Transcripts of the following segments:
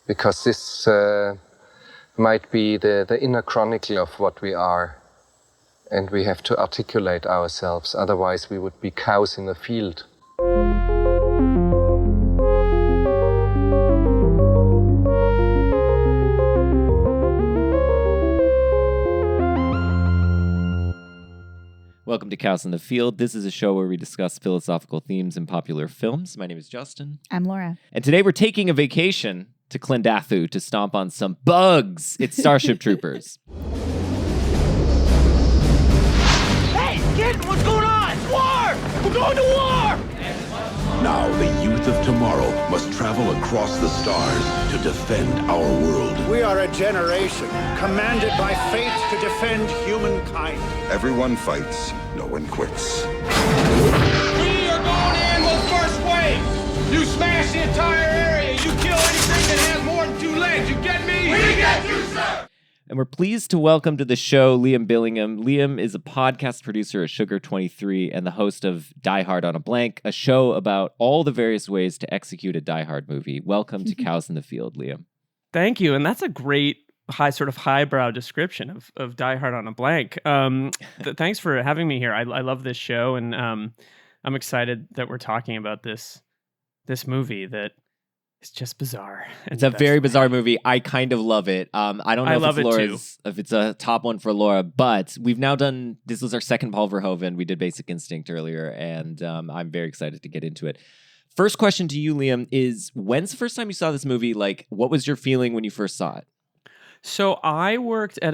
because this might be the inner chronicle of what we are, and we have to articulate ourselves, otherwise we would be cows in a field. Welcome to Cows in the Field. This is a show where we discuss philosophical themes in popular films. My name is Justin. I'm Laura. And today we're taking a vacation to Clendathu to stomp on some bugs. It's Starship Troopers. Hey, kid, what's going on? It's war! We're going to war! Now the youth of tomorrow must travel across the stars to defend our world. We are a generation commanded by fate to defend humankind. Everyone fights, no one quits. We are going in with first wave! You smash the entire area! You kill anything that has more than two legs! You get me? We get you, sir! And we're pleased to welcome to the show Liam Billingham. Liam is a podcast producer at Sugar 23 and the host of Die Hard on a Blank, a show about all the various ways to execute a Die Hard movie. Welcome to Cows in the Field, Liam. Thank you. And that's a great highbrow description of Die Hard on a Blank. Thanks for having me here. I love this show, and I'm excited that we're talking about this movie that is just bizarre. It's a very bizarre movie. I kind of love it. I don't know if it's a top one for Laura, but we've now done, this was our second Paul Verhoeven. We did Basic Instinct earlier, and I'm very excited to get into it. First question to you, Liam, is when's the first time you saw this movie? Like, what was your feeling when you first saw it? So I worked at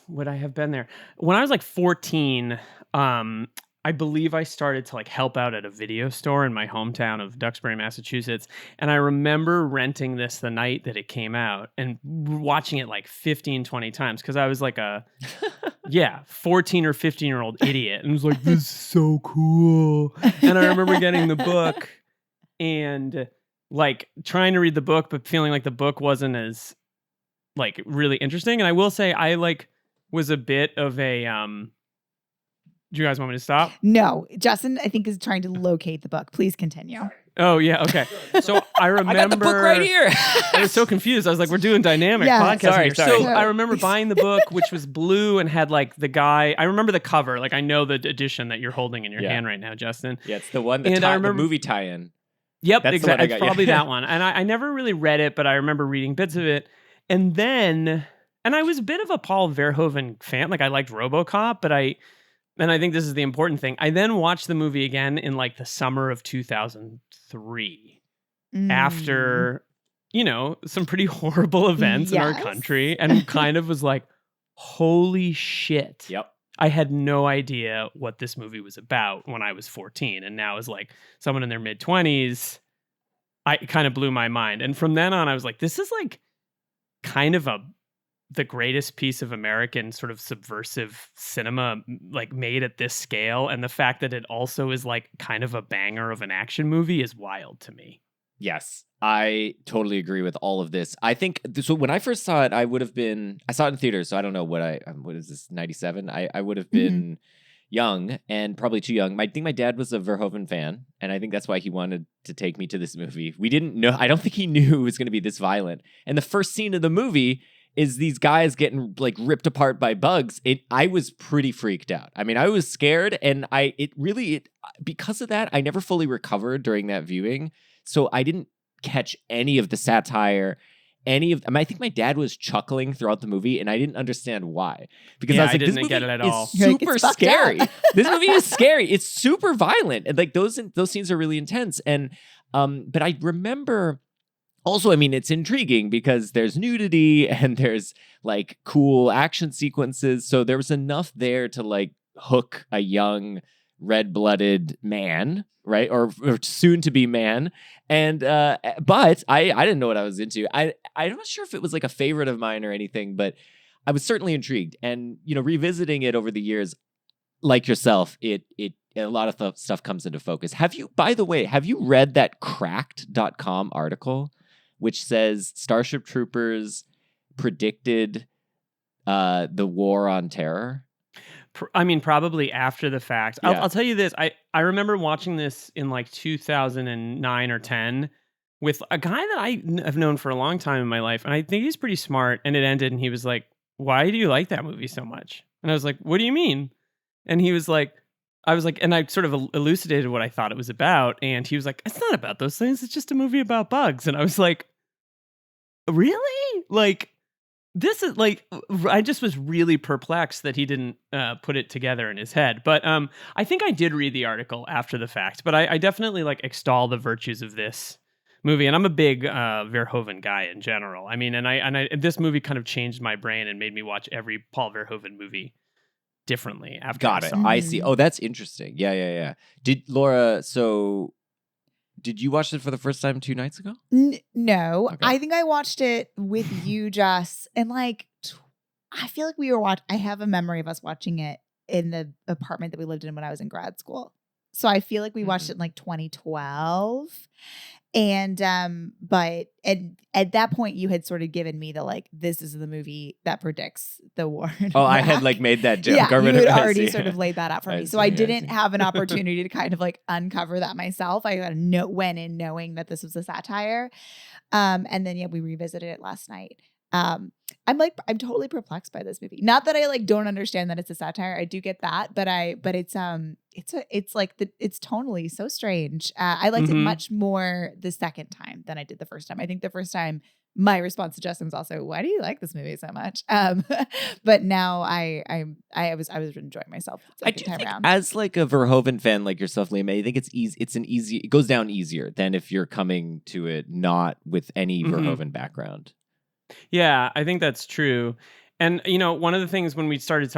would I have been there? When I was like 14, I believe I started to like help out at a video store in my hometown of Duxbury, Massachusetts. And I remember renting this the night that it came out and watching it like 15, 20 times because I was like a 14 or 15-year-old idiot and was like, this is so cool. And I remember getting the book and like trying to read the book, but feeling like the book wasn't as like really interesting. And I will say I like was a bit of a do you guys want me to stop? No, Justin, I think, is trying to locate the book. Please continue. Oh, yeah. Okay. So I remember. I got the book right here. I was so confused. I was like, we're doing dynamic podcasting. Sorry. So I remember buying the book, which was blue and had like the guy. I remember the cover. Like I know the edition that you're holding in your hand right now, Justin. Yeah, it's the one, the movie tie-in. Yep, exactly. It's probably that one. And I never really read it, but I remember reading bits of it. And then, and I was a bit of a Paul Verhoeven fan. Like I liked RoboCop, but and I think this is the important thing. I then watched the movie again in like the summer of 2003 after, some pretty horrible events in our country and kind of was like, holy shit. Yep. I had no idea what this movie was about when I was 14. And now as like someone in their mid 20s, it kind of blew my mind. And from then on, I was like, this is like kind of the greatest piece of American sort of subversive cinema like made at this scale. And the fact that it also is like kind of a banger of an action movie is wild to me. Yes, I totally agree with all of this. I think, so when I first saw it, I saw it in theaters, so I don't know what is this, 97? I would have been young and probably too young. I think my dad was a Verhoeven fan, and I think that's why he wanted to take me to this movie. We didn't know, I don't think he knew it was going to be this violent. And the first scene of the movie is these guys getting like ripped apart by bugs. I was pretty freaked out. I mean, I was scared, and because of that, I never fully recovered during that viewing. So I didn't catch any of the satire, I think my dad was chuckling throughout the movie, and I didn't understand why. Because I was like, this movie is super scary. This movie is scary. It's super violent, and like those scenes are really intense. And but I remember. Also, I mean, it's intriguing because there's nudity and there's like cool action sequences. So there was enough there to like hook a young red-blooded man, right? Or soon to be man. And but I didn't know what I was into. I'm not sure if it was like a favorite of mine or anything, but I was certainly intrigued. And revisiting it over the years, like yourself, it a lot of stuff comes into focus. By the way, have you read that cracked.com article? Which says Starship Troopers predicted the war on terror? I mean, probably after the fact. Yeah. I'll tell you this. I remember watching this in like 2009 or 10 with a guy that I have known for a long time in my life, and I think he's pretty smart. And it ended, and he was like, "Why do you like that movie so much?" And I was like, "What do you mean?" And he was like, I was like, and I sort of elucidated what I thought it was about, and he was like, "It's not about those things. It's just a movie about bugs." And I was like, "Really?" Like, this is like, I just was really perplexed that he didn't put it together in his head. But I think I did read the article after the fact, but I definitely like extol the virtues of this movie. And I'm a big Verhoeven guy in general. I mean, and this movie kind of changed my brain and made me watch every Paul Verhoeven movie differently after Got I it. saw I see. Oh, that's interesting. Yeah. Did Laura, so did you watch it for the first time 2 nights ago? No, Okay. I think I watched it with you, Joss, and like I feel like we were I have a memory of us watching it in the apartment that we lived in when I was in grad school. So I feel like we watched it in like 2012. And but at that point you had sort of given me the like, this is the movie that predicts the war. Oh, I had like made that joke. Yeah, you had I already see. sort of laid that out for I me. So see, I I didn't see. have an opportunity to kind of like uncover that myself. I went in knowing that this was a satire. And then we revisited it last night. I'm totally perplexed by this movie. Not that I like don't understand that it's a satire. I do get that, but it's tonally so strange. I liked it much more the second time than I did the first time. I think the first time my response to Justin was also, "Why do you like this movie so much?" But now I was enjoying myself the I second do time think around. as like a Verhoeven fan like yourself, Liam, I think it's easy. It goes down easier than if you're coming to it not with any Verhoeven background. Yeah, I think that's true. And one of the things when we started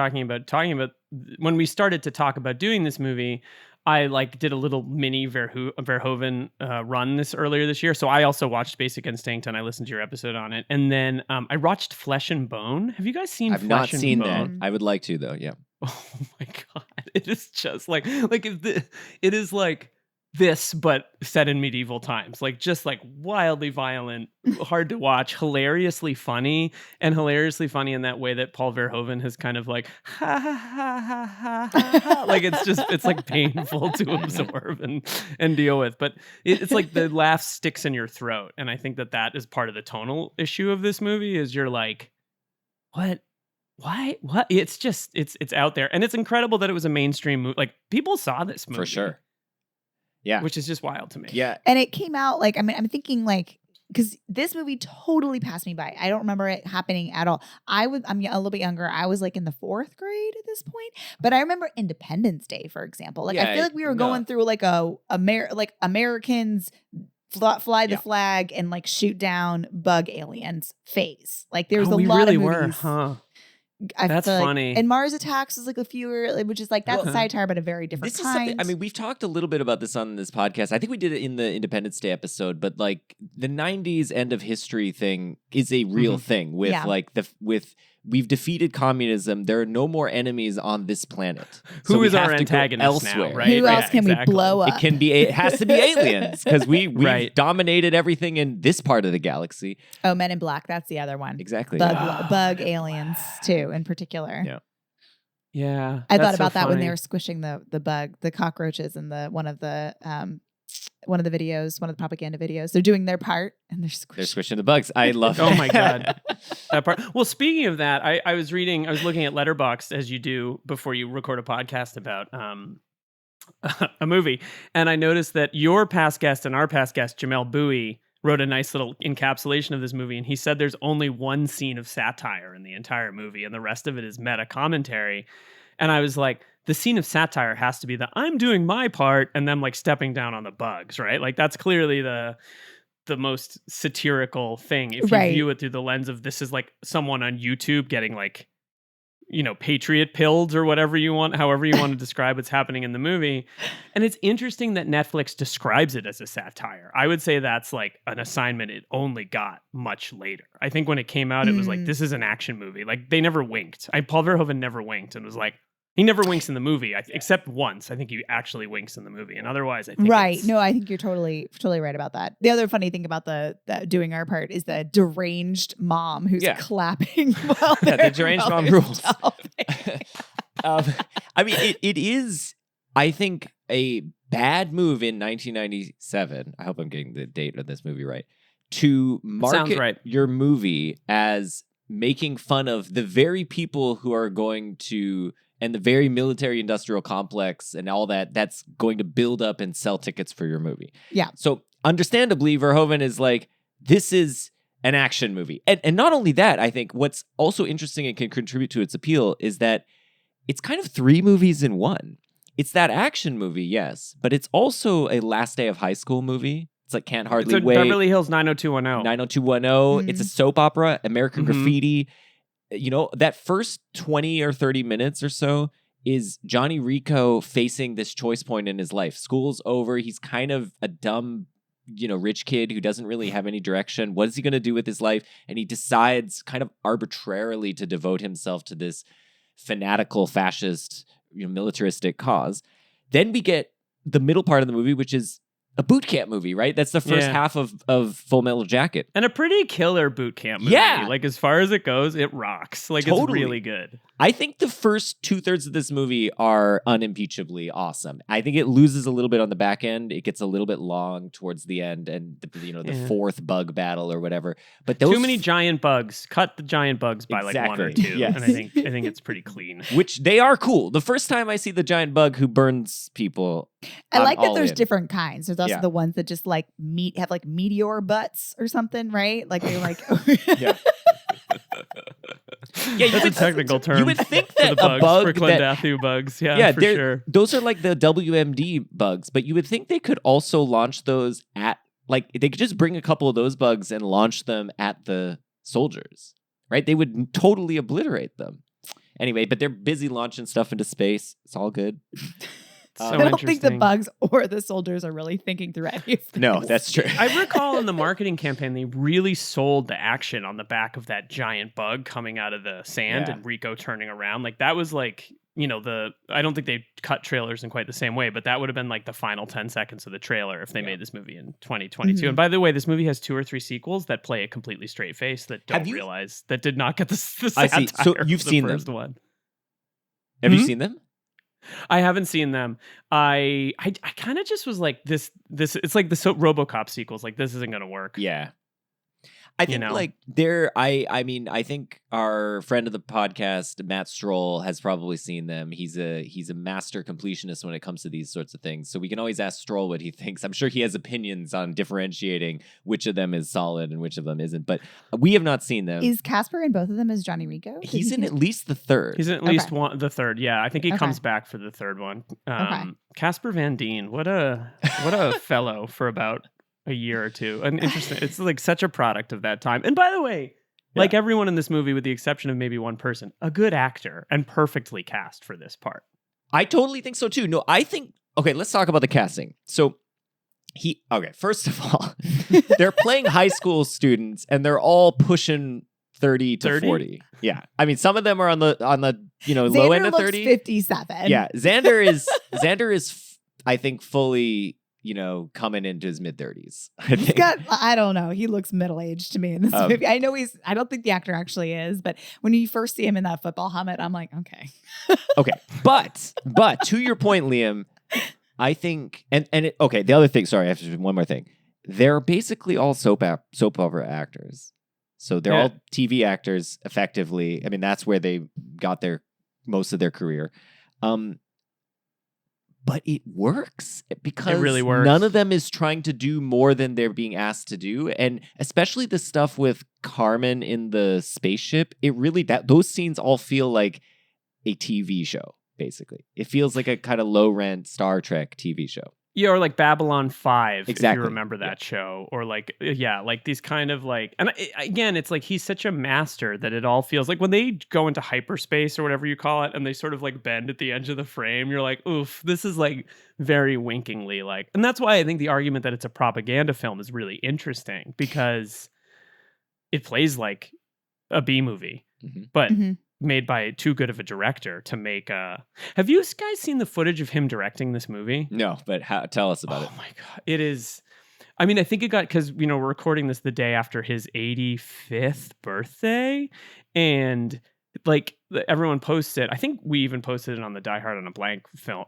when we started to talk about doing this movie, I like did a little mini Verhoeven run earlier this year. So I also watched Basic Instinct and I listened to your episode on it. And then I watched Flesh and Bone. Have you guys seen I've Flesh not and seen Bone? that. I would like to though. Yeah. Oh my God. It is just it is like this, but set in medieval times, like just like wildly violent, hard to watch, hilariously funny in that way that Paul Verhoeven has kind of like, ha ha ha ha ha ha. Like it's like painful to absorb and deal with. But it's like the laugh sticks in your throat. And I think that is part of the tonal issue of this movie is you're like, what? Why? What? It's just, it's out there. And it's incredible that it was a mainstream movie. Like people saw this movie. For sure. Yeah. Which is just wild to me. Yeah. And it came out like, I'm thinking like, because this movie totally passed me by. I don't remember it happening at all. I'm a little bit younger. I was like in the 4th grade at this point, but I remember Independence Day, for example. Like I feel like we were going through like Americans fly the flag and like shoot down bug aliens phase. Like there was a lot really of movies. were, huh? That's funny. And Mars Attacks was like a fewer, which is like that's a satire, but a very different This is kind. something. I mean, we've talked a little bit about this on this podcast. I think we did it in the Independence Day episode, but like the '90s end of history thing is a real thing. With we've defeated communism. There are no more enemies on this planet. Who is we our have to go antagonist elsewhere? now, right? Who else can we blow up? It has to be aliens because we've Right. dominated everything in this part of the galaxy. Oh, Men in Black. That's the other one. Exactly. Bug aliens too, in particular. Yeah. Yeah. I thought that's so about that when they funny. were squishing the cockroaches in one of the videos, one of the propaganda videos. They're doing their part and they're squishing the bugs. I love. Oh my God. That part. Well, speaking of that, I was looking at Letterboxd as you do before you record a podcast about a movie, and I noticed that your past guest and our past guest, Jamel Bowie, wrote a nice little encapsulation of this movie, and he said there's only one scene of satire in the entire movie, and the rest of it is meta commentary. And I was like, the scene of satire has to be the I'm doing my part and them like stepping down on the bugs, right? Like that's clearly the most satirical thing if you view it through the lens of this is like someone on YouTube getting like, patriot pilled or however you want to describe what's happening in the movie. And it's interesting that Netflix describes it as a satire. I would say that's like an assignment it only got much later. I think when it came out, it was like, this is an action movie. Like they never winked. Paul Verhoeven never winked and was like, he never winks in the movie, except once. I think he actually winks in the movie, and otherwise, I think No, I think you're totally right about that. The other funny thing about the doing our part is the deranged mom who's clapping while the deranged mom rules. I mean, it is, I think, a bad move in 1997. I hope I'm getting the date of this movie right. To market right. your movie as making fun of the very people who are going to, and the very military industrial complex and all that's going to build up and sell tickets for your movie. Yeah. So understandably, Verhoeven is like, this is an action movie. And not only that, I think what's also interesting and can contribute to its appeal is that it's kind of 3 movies in one. It's that action movie, yes, but it's also a last day of high school movie. It's like Can't Hardly It's a Wait. Beverly Hills 90210. 90210. It's a soap opera, American Mhm. Graffiti. You know, that first 20 or 30 minutes or so is Johnny Rico facing this choice point in his life. School's over. He's kind of a dumb, rich kid who doesn't really have any direction. What is he going to do with his life? And he decides kind of arbitrarily to devote himself to this fanatical fascist, militaristic cause. Then we get the middle part of the movie, which is a boot camp movie, right? That's the first half of Full Metal Jacket. And a pretty killer boot camp movie. Yeah. Like, as far as it goes, it rocks. Like, Totally. It's really good. I think the first 2/3 of this movie are unimpeachably awesome. I think it loses a little bit on the back end. It gets a little bit long towards the end, and the fourth bug battle or whatever. But those Too many giant bugs. Cut the giant bugs by like 1 or Exactly. 2. Yes. And I think it's pretty clean. which they are cool. The first time I see the giant bug who burns people, I I'm like that all there's in. different kinds. There's also Yeah. the ones that just like have like meteor butts or something, right? Like they're like Yeah. Yeah, you That's a would- technical term. you would think for that the a bugs, bug for that- Clendathu bugs. Yeah, Yeah, for they're- sure. those are like the WMD bugs, but you would think they could also launch those at, like, they could just bring a couple of those bugs and launch them at the soldiers, right? They would totally obliterate them. Anyway, but they're busy launching stuff into space. It's all good. So I don't think the interesting. bugs or the soldiers are really thinking through any of No, this. that's true. I recall in the marketing campaign, they really sold the action on the back of that giant bug coming out of the sand Yeah. and Rico turning around. Like, that was like, I don't think they cut trailers in quite the same way, but that would have been like the final 10 seconds of the trailer if they made this movie in 2022. Mhm. And by the way, this movie has 2 or 3 sequels that play a completely straight face that Have don't you- realize, that did not get the I see. So satire you've of the seen them. first one. Have you Hmm? seen them? I haven't seen them. I kind of just was like this it's like the RoboCop sequels. Like, this isn't gonna work. Yeah. I think know? like I think our friend of the podcast, Matt Stroll, has probably seen them. He's a master completionist when it comes to these sorts of things. So we can always ask Stroll what he thinks. I'm sure he has opinions on differentiating which of them is solid and which of them isn't. But we have not seen them. Is Casper in both of them as Johnny Rico? Did He's he in do- at least the third. He's in at Okay. least the third. Yeah, I think he Okay. comes back for the third one. Okay. Casper Van Dien, what a fellow for about a year or two. And interesting. It's like such a product of that time. And by the way, like everyone in this movie, with the exception of maybe one person, a good actor and perfectly cast for this part. I totally think so too. No, I think, okay, let's talk about the casting. So first of all, they're playing high school students and they're all pushing 30 to 30? 40. Yeah. I mean, some of them are on the low Xander end of looks 30. 57. Yeah. Xander is I think fully, coming into his mid 30s. I He's think. got, I don't know. He looks middle aged to me in this movie. I know I don't think the actor actually is, but when you first see him in that football helmet, I'm like, okay. Okay. But to your point, Liam, I think, the other thing, sorry, I have to do one more thing. They're basically all soap opera actors. So they're all TV actors effectively. I mean, that's where they got most of their career. But it works because It really works. none of them is trying to do more than they're being asked to do. And especially the stuff with Carmen in the spaceship, those scenes all feel like a TV show, basically. It feels like a kind of low rent Star Trek TV show. Yeah, or like Babylon 5, if Exactly. you remember that show. Or like, like these kind of like, and again, it's like he's such a master that it all feels like when they go into hyperspace or whatever you call it, and they sort of like bend at the edge of the frame, you're like, oof, this is like very winkingly like. And that's why I think the argument that it's a propaganda film is really interesting, because it plays like a B movie, but Mhm. made by too good of a director to make a. Have you guys seen the footage of him directing this movie? No, but tell us about it. Oh my god, it is. I mean, I think it got, because we're recording this the day after his 85th birthday, and like everyone posted. I think we even posted it on the Die Hard on a Blank film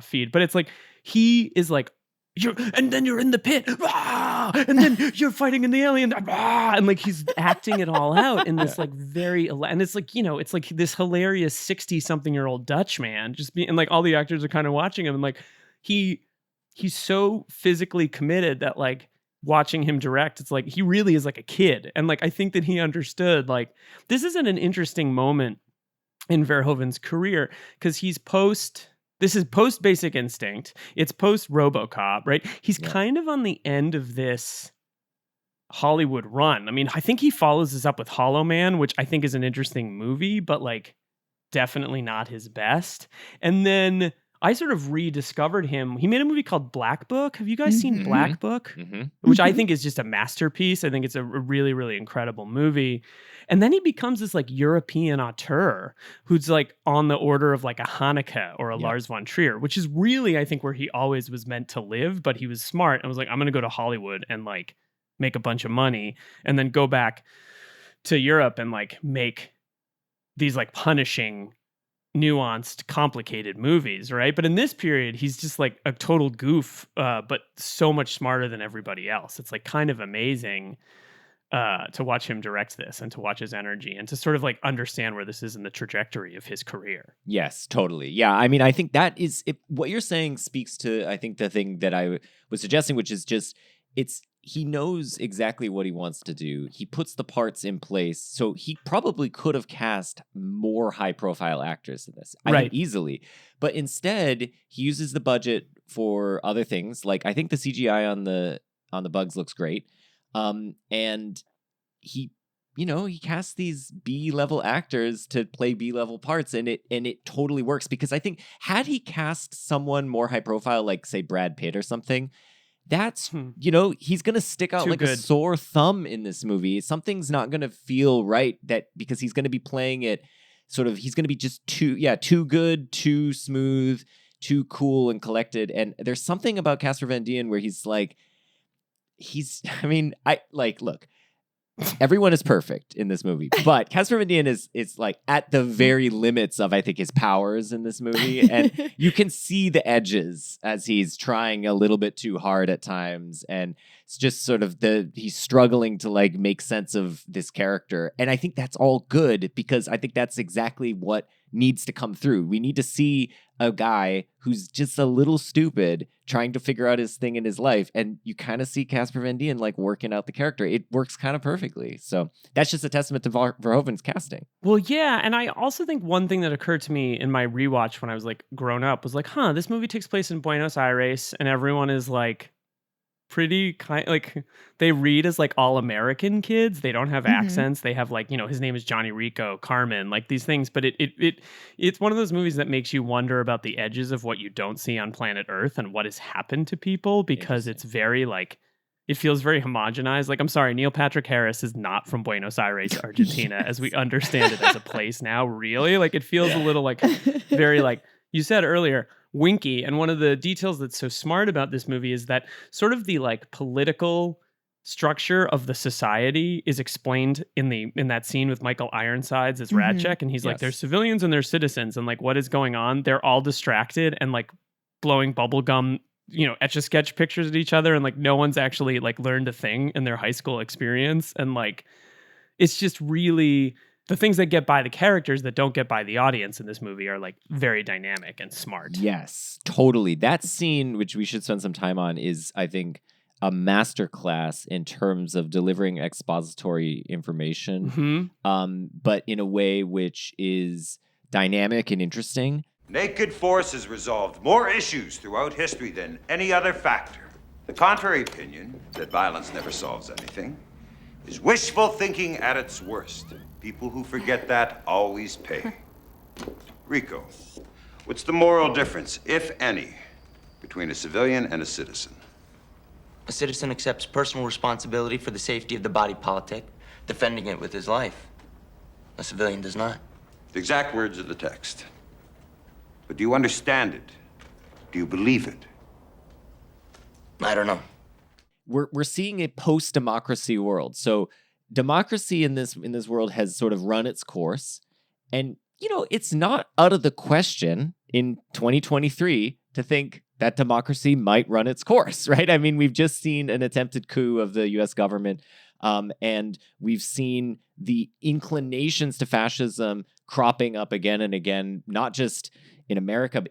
feed, but it's like he is like, and then you're in the pit, and then you're fighting in the alien, and like he's acting it all out in this like and it's like, it's like this hilarious 60-something-year-old Dutch man and like all the actors are kind of watching him, and like he's so physically committed that like watching him direct, it's like he really is like a kid. And like I think that he understood like this isn't an interesting moment in Verhoeven's career because this is post Basic Instinct, it's post RoboCop, right? He's kind of on the end of this Hollywood run. I mean, I think he follows this up with Hollow Man, which I think is an interesting movie, but like definitely not his best. And then I sort of rediscovered him. He made a movie called Black Book. Have you guys seen Black Book? Which I think is just a masterpiece. I think it's a really, really incredible movie. And then he becomes this like European auteur who's like on the order of like a Haneke or a Lars von Trier, which is really, I think, where he always was meant to live. But he was smart and was like, I'm going to go to Hollywood and like make a bunch of money and then go back to Europe and like make these like punishing, nuanced, complicated movies, right? But in this period, he's just like a total goof, but so much smarter than everybody else. It's like kind of amazing to watch him direct this and to watch his energy and to sort of like understand where this is in the trajectory of his career. Yes, totally. Yeah, I mean, I think that is what you're saying speaks to, I think, the thing that I was suggesting, which is just he knows exactly what he wants to do. He puts the parts in place. So he probably could have cast more high-profile actors in this. I think easily. But instead, he uses the budget for other things. Like, I think the CGI on the bugs looks great. And he casts these B-level actors to play B-level parts, and it totally works. Because I think had he cast someone more high-profile, like, say, Brad Pitt or something, that's, he's going to stick out like a sore thumb in this movie. Something's not going to feel right because he's going to be playing it he's going to be just too good, too smooth, too cool and collected. And there's something about Casper Van Dien where look, everyone is perfect in this movie, but Casper Van Dien is like at the very limits of, I think, his powers in this movie. And you can see the edges as he's trying a little bit too hard at times. And it's just sort of he's struggling to like make sense of this character. And I think that's all good because I think that's exactly what needs to come through. We need to see a guy who's just a little stupid trying to figure out his thing in his life. And you kind of see Casper Van Dien like working out the character. It works kind of perfectly. So that's just a testament to Verhoeven's casting. Well, yeah. And I also think one thing that occurred to me in my rewatch when I was like grown up was like, this movie takes place in Buenos Aires and everyone is like pretty like they read as like all American kids. They don't have accents. They have like, his name is Johnny Rico, Carmen, like these things. But it's one of those movies that makes you wonder about the edges of what you don't see on planet Earth and what has happened to people because it's very like, it feels very homogenized. Like, I'm sorry, Neil Patrick Harris is not from Buenos Aires, Argentina, as we understand it as a place now, really. Like, it feels a little like very like, you said earlier, winky. And one of the details that's so smart about this movie is that sort of the like political structure of the society is explained in that scene with Michael Ironsides as Radchek. And he's like, there's civilians and there's citizens. And like, what is going on? They're all distracted and like blowing bubblegum, Etch-a-Sketch pictures at each other. And like, no one's actually like learned a thing in their high school experience. And like, it's just really the things that get by the characters that don't get by the audience in this movie are like very dynamic and smart. Yes, totally. That scene, which we should spend some time on, is, I think, a masterclass in terms of delivering expository information, but in a way which is dynamic and interesting. Naked force has resolved more issues throughout history than any other factor. The contrary opinion, that violence never solves anything, is wishful thinking at its worst. People who forget that always pay. Rico, what's the moral difference, if any, between a civilian and a citizen? A citizen accepts personal responsibility for the safety of the body politic, defending it with his life. A civilian does not. The exact words of the text. But do you understand it? Do you believe it? I don't know. We're seeing a post-democracy world. So democracy in this world has sort of run its course. And, it's not out of the question in 2023 to think that democracy might run its course, right? I mean, we've just seen an attempted coup of the US government, and we've seen the inclinations to fascism cropping up again and again, not just in America,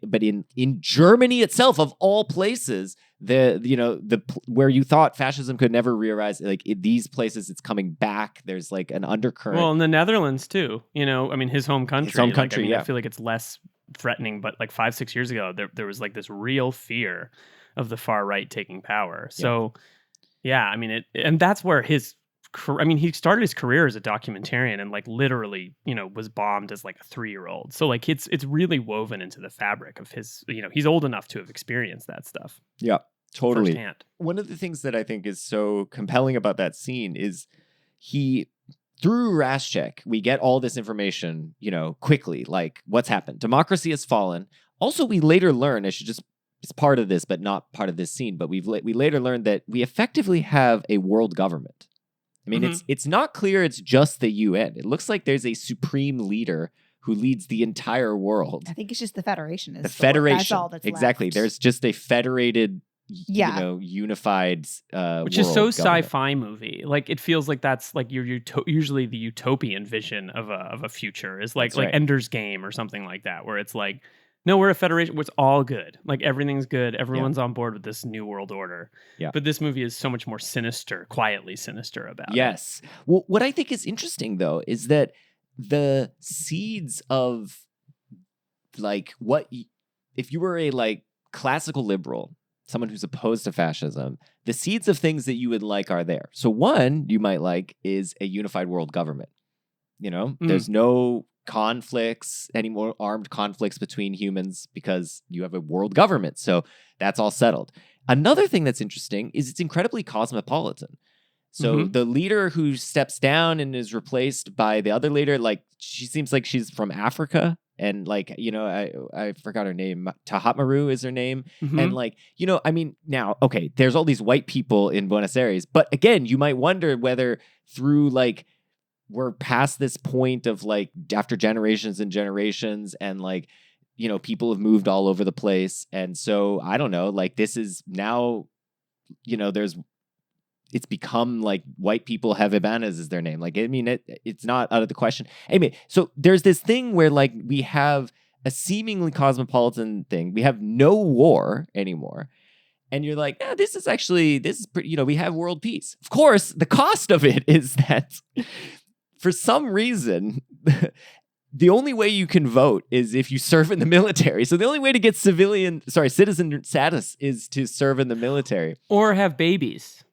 but in Germany itself, of all places. Where you thought fascism could never re-arise, like in these places, it's coming back. There's like an undercurrent. Well, in the Netherlands too. I mean, his home country. Yeah. I feel like it's less threatening, but like 5-6 years ago, there was like this real fear of the far right taking power. So, yeah, I mean, and that's where he started his career as a documentarian and like literally, was bombed as like a 3-year-old. So like it's really woven into the fabric of his, he's old enough to have experienced that stuff. Yeah, totally. Firsthand. One of the things that I think is so compelling about that scene is through Raschek, we get all this information, quickly, like what's happened. Democracy has fallen. Also, we later learn, it's part of this, but not part of this scene, but we later learned that we effectively have a world government. I mean, it's not clear it's just the UN. It looks like there's a supreme leader who leads the entire world. I think it's just the Federation. Federation. That's all that's exactly. left. There's just a federated, unified which is so world sci-fi movie. Like it feels like that's like usually the utopian vision of a future is like Ender's Game or something like that, where it's like, no, we're a federation where it's all good. Like everything's good. Everyone's on board with this new world order. Yeah. But this movie is so much more sinister, quietly sinister about it. Yes. Well, what I think is interesting though is that the seeds of like if you were a like classical liberal, someone who's opposed to fascism, the seeds of things that you would like are there. So one you might like is a unified world government. There's no conflicts, any more armed conflicts between humans because you have a world government. So that's all settled. Another thing that's interesting is it's incredibly cosmopolitan. So the leader who steps down and is replaced by the other leader, like she seems like she's from Africa. And like, I forgot her name. Tahatmaru is her name. And like, I mean, now, okay, there's all these white people in Buenos Aires. But again, you might wonder whether through like, we're past this point of like after generations and generations and like, people have moved all over the place. And so I don't know, like this is now, it's become like white people have Ibanez is their name. Like, I mean, it's not out of the question. Anyway, so there's this thing where like we have a seemingly cosmopolitan thing. We have no war anymore. And you're like, this is pretty, we have world peace. Of course, the cost of it is that for some reason, the only way you can vote is if you serve in the military. So the only way to get citizen status is to serve in the military. Or have babies.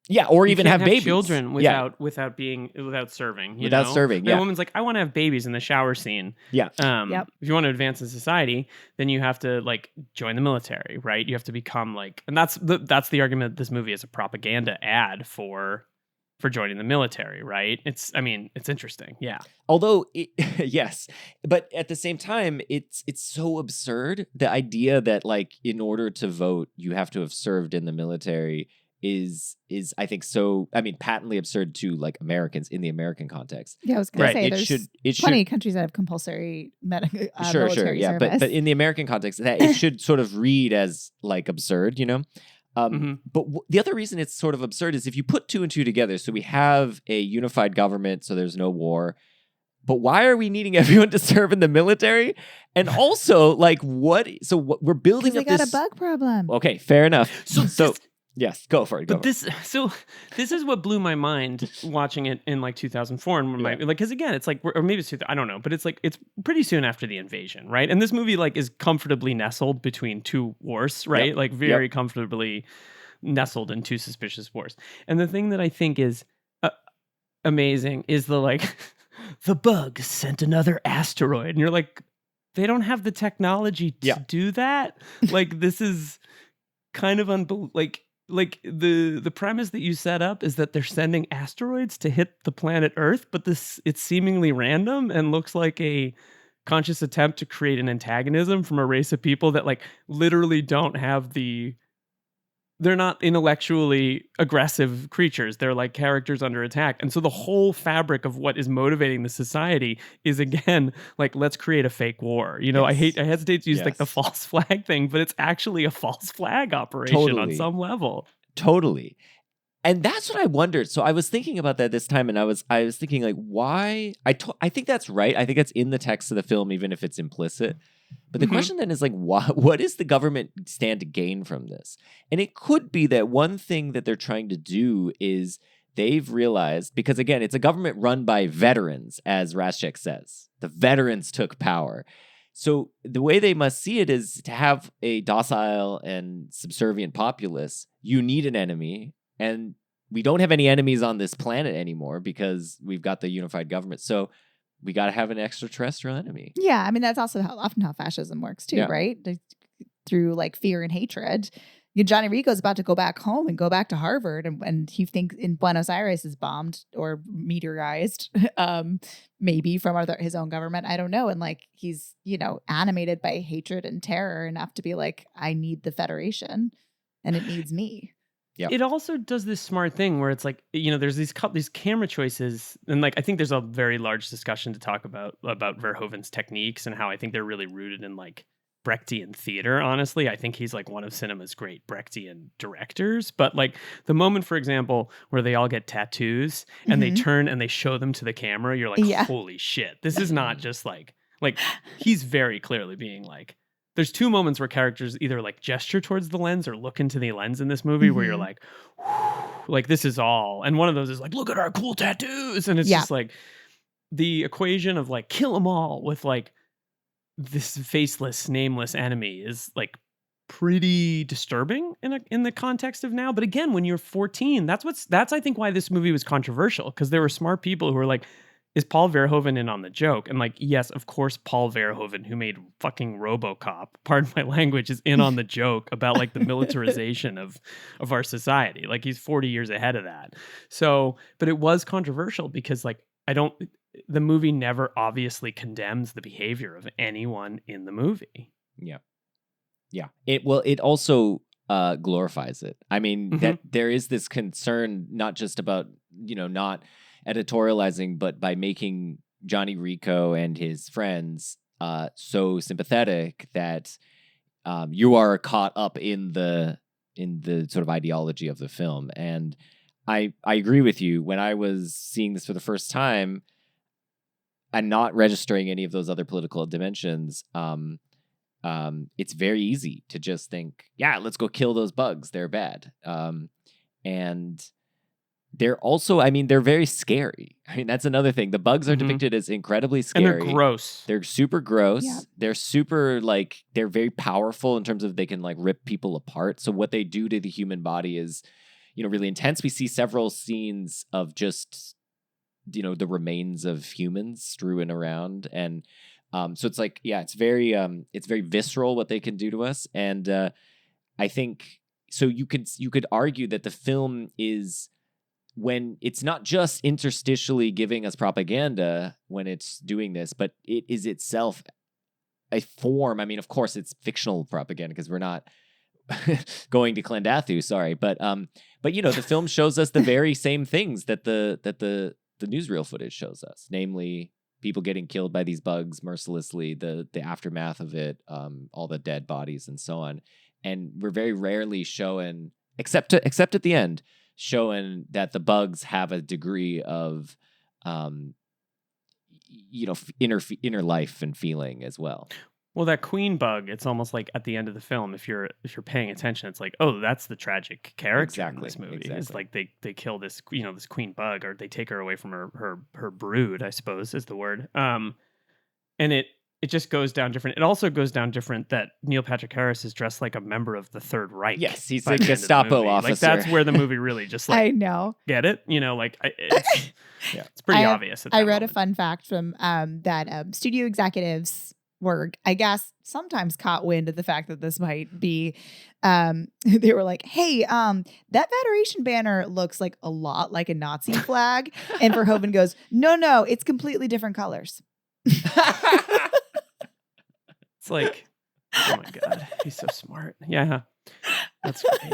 Yeah, or even have babies. Children without serving. Without serving, yeah. A woman's like, I want to have babies in the shower scene. Yeah. If you want to advance in society, then you have to like join the military, right? You have to become like, and that's the argument that this movie is a propaganda ad for joining the military, right? It's interesting. Yeah. Although, yes, but at the same time, it's so absurd. The idea that like in order to vote, you have to have served in the military is I think patently absurd to like Americans in the American context. Yeah, I was going to say there's plenty of countries that have compulsory military yeah, service. but in the American context, that it should sort of read as like absurd, But the other reason it's sort of absurd is if you put 2 and 2 together. So we have a unified government, so there's no war. But why are we needing everyone to serve in the military? And also, like, what? So what we're building up this. They got a bug problem. Okay, fair enough. So yes, go for it. This is what blew my mind watching it in like 2004, and because again, it's like, or maybe it's I don't know, but it's like it's pretty soon after the invasion, right? And this movie like is comfortably nestled between 2 wars, right? Yep. Like very comfortably nestled in 2 suspicious wars. And the thing that I think is amazing is the bug sent another asteroid, and you're like, they don't have the technology to do that. Like this is kind of like the premise that you set up is that they're sending asteroids to hit the planet Earth, but it's seemingly random and looks like a conscious attempt to create an antagonism from a race of people that like literally don't have the they're not intellectually aggressive creatures. They're like characters under attack. And so the whole fabric of what is motivating the society is, again, like, let's create a fake war. You know, Yes. I hesitate to use like the Yes. false flag thing, but it's actually a false flag operation on Totally. some level. Totally. And that's what I wondered. So I was thinking about that this time, and I was thinking, like, why? I think that's right. I think that's in the text of the film, even if it's implicit. But the question then is, like, what does the government stand to gain from this? And it could be that one thing that they're trying to do is they've realized, because again, it's a government run by veterans, as Raschek says. The veterans took power. So the way they must see it is, to have a docile and subservient populace, you need an enemy. And we don't have any enemies on this planet anymore because we've got the unified government. So we got to have an extraterrestrial enemy. Yeah, I mean, that's also often how fascism works too, Yeah. right? Through like fear and hatred. Johnny Rico's about to go back home and go back to Harvard, and he thinks in Buenos Aires is bombed or meteorized, maybe from his own government. I don't know. And like, he's, animated by hatred and terror enough to be like, I need the Federation and it needs me. Yep. It also does this smart thing where it's like, there's these camera choices, and like I think there's a very large discussion to talk about Verhoeven's techniques and how I think they're really rooted in like Brechtian theater. Honestly, I think he's like one of cinema's great Brechtian directors. But like the moment, for example, where they all get tattoos and they turn and they show them to the camera, you're like, holy shit, this is not just like he's very clearly being like. There's two moments where characters either like gesture towards the lens or look into the lens in this movie where you're like, like this is all. And one of those is like, look at our cool tattoos. And it's just like the equation of like kill them all with like this faceless, nameless enemy is like pretty disturbing in the context of now. But again, when you're 14, that's I think why this movie was controversial, because there were smart people who were like, is Paul Verhoeven in on the joke? And like, yes, of course, Paul Verhoeven, who made fucking RoboCop, pardon my language, is in on the joke about like the militarization of our society. Like, he's 40 years ahead of that. So, but it was controversial because like, the movie never obviously condemns the behavior of anyone in the movie. Yeah. Yeah. It also glorifies it. I mean, that there is this concern, not just about, not editorializing, but by making Johnny Rico and his friends so sympathetic that you are caught up in the sort of ideology of the film. And I agree with you. When I was seeing this for the first time and not registering any of those other political dimensions, it's very easy to just think, yeah, let's go kill those bugs. They're bad. And they're also, they're very scary. I mean, that's another thing. The bugs are depicted as incredibly scary. And they're gross. They're super gross. Yeah. They're super, they're very powerful in terms of they can, rip people apart. So what they do to the human body is, really intense. We see several scenes of just, the remains of humans strewn around. And so it's like, yeah, it's very visceral what they can do to us. And I think, so you could argue that the film is, when it's not just interstitially giving us propaganda when it's doing this, but it is itself a form. I mean, of course, it's fictional propaganda because we're not going to Clendathu, sorry, but the film shows us the very same things that the newsreel footage shows us, namely people getting killed by these bugs mercilessly, the aftermath of it, all the dead bodies and so on, and we're very rarely showing, except at the end, showing that the bugs have a degree of, inner life and feeling as well. Well, that queen bug, it's almost like at the end of the film, if you're paying attention, it's like, oh, that's the tragic character in this movie. Exactly. It's like they kill this, this queen bug, or they take her away from her brood, I suppose is the word. And it just goes down different. It also goes down different that Neil Patrick Harris is dressed like a member of the Third Reich. Yes, he's by a the end of the Gestapo movie. officer. Like, that's where the movie really just I like, know. get it? It's pretty obvious. I read a fun fact from that studio executives were, I guess, sometimes caught wind of the fact that this might be, they were like, hey, that Federation banner looks like a lot like a Nazi flag. And Verhoeven goes, no, it's completely different colors. It's like, oh my God, he's so smart. Yeah, that's great.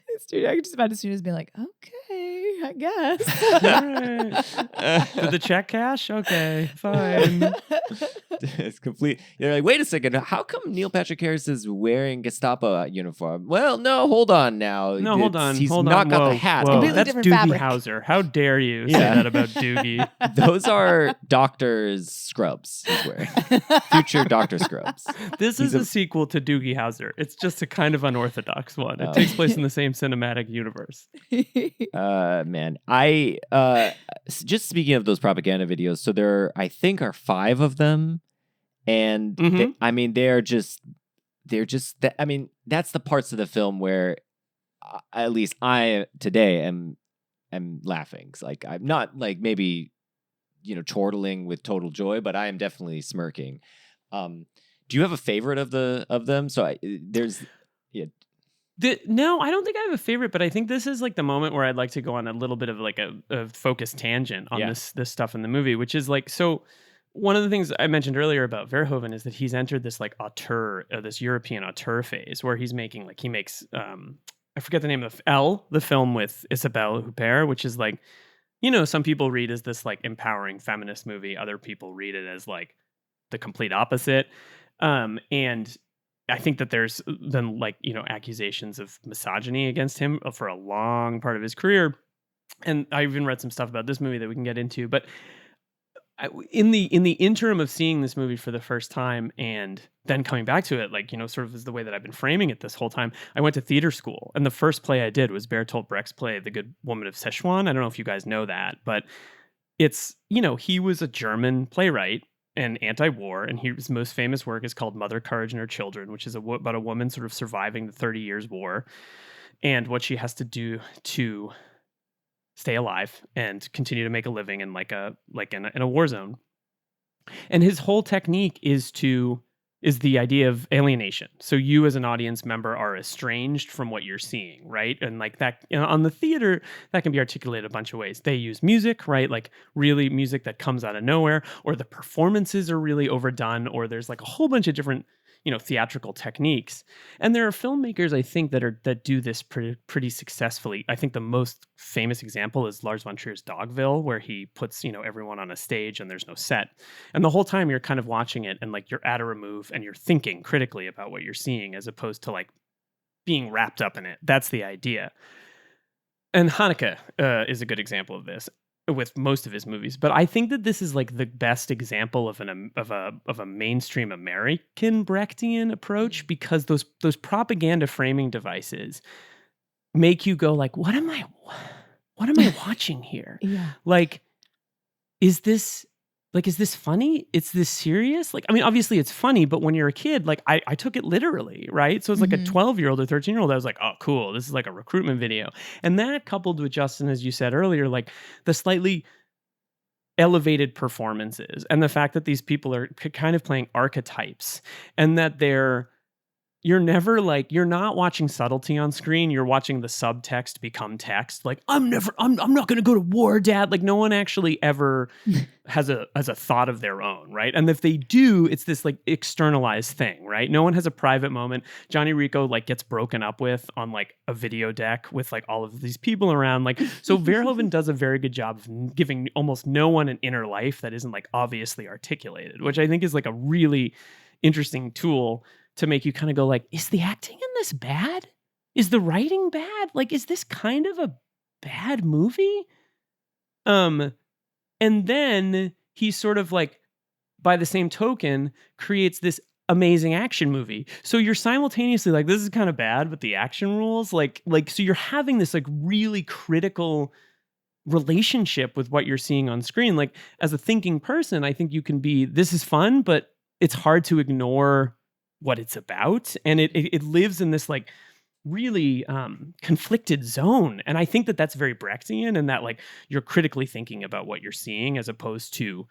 This dude, I can just imagine students being like, okay, I guess. Did the check cash? Okay, fine. It's complete. They're like, wait a second. How come Neil Patrick Harris is wearing Gestapo uniform? Well, no, hold on now. No, hold on. He's hold not on. got Whoa, the hat. whoa. on. Completely That's different Doogie fabric. Howser. How dare you say Yeah. that about Doogie? Those are doctor's scrubs he's wearing. Future doctor scrubs. This is a sequel to Doogie Howser. It's just a kind of unorthodox one. It Oh. takes place in the same cinematic universe. Man, just speaking of those propaganda videos, so there, I think, are 5 of them, and they're just, I mean, that's the parts of the film where, at least I today am laughing. It's like I'm not like maybe, chortling with total joy, but I am definitely smirking. Do you have a favorite of them? So No, I don't think I have a favorite, but I think this is like the moment where I'd like to go on a little bit of like a focused tangent on this stuff in the movie, which is like, so one of the things I mentioned earlier about Verhoeven is that he's entered this like auteur, this European auteur phase where he makes, I forget the name of the film with Isabelle Huppert, which is like, some people read as this like empowering feminist movie. Other people read it as like the complete opposite. And I think that there's then like, accusations of misogyny against him for a long part of his career. And I even read some stuff about this movie that we can get into. But in the interim of seeing this movie for the first time and then coming back to it, like, sort of is the way that I've been framing it this whole time. I went to theater school, and the first play I did was Bertolt Brecht's play, The Good Woman of Szechuan. I don't know if you guys know that, but it's, he was a German playwright and anti-war, and his most famous work is called Mother, Courage, and Her Children, which is about a woman sort of surviving the 30 Years' War and what she has to do to stay alive and continue to make a living in in a war zone. And his whole technique is the idea of alienation. So you as an audience member are estranged from what you're seeing, right? And like that on the theater, that can be articulated a bunch of ways. They use music, right? Like really music that comes out of nowhere, or the performances are really overdone, or there's like a whole bunch of different theatrical techniques. And there are filmmakers, I think, that do this pretty successfully. I think the most famous example is Lars von Trier's Dogville, where he puts, everyone on a stage and there's no set. And the whole time you're kind of watching it and like you're at a remove and you're thinking critically about what you're seeing as opposed to like being wrapped up in it. That's the idea. And Haneke is a good example of this with most of his movies, but I think that this is like the best example of a mainstream American Brechtian approach, because those propaganda framing devices make you go like, what am I watching here? Yeah. Like, is this funny? Is this serious? Like, I mean, obviously it's funny, but when you're a kid, like I took it literally, right? So it's like a 12-year-old or 13-year-old, I was like, oh, cool. This is like a recruitment video. And that coupled with, Justin, as you said earlier, like the slightly elevated performances and the fact that these people are kind of playing archetypes, and that you're not watching subtlety on screen. You're watching the subtext become text. Like, I'm not going to go to war, Dad. Like, no one actually ever has a thought of their own, right? And if they do, it's this like externalized thing, right? No one has a private moment. Johnny Rico like gets broken up with on like a video deck with like all of these people around. Like, so Verhoeven does a very good job of giving almost no one an inner life that isn't like obviously articulated, which I think is like a really interesting tool to make you kind of go like, is the acting in this bad? Is the writing bad? Like, is this kind of a bad movie? And then he sort of like, by the same token, creates this amazing action movie. So you're simultaneously like, this is kind of bad, but the action rules, like, so you're having this like really critical relationship with what you're seeing on screen. Like, as a thinking person, I think you can be, this is fun, but it's hard to ignore what it's about, and it lives in this like really conflicted zone. And I think that that's very Brechtian, and that like you're critically thinking about what you're seeing as opposed to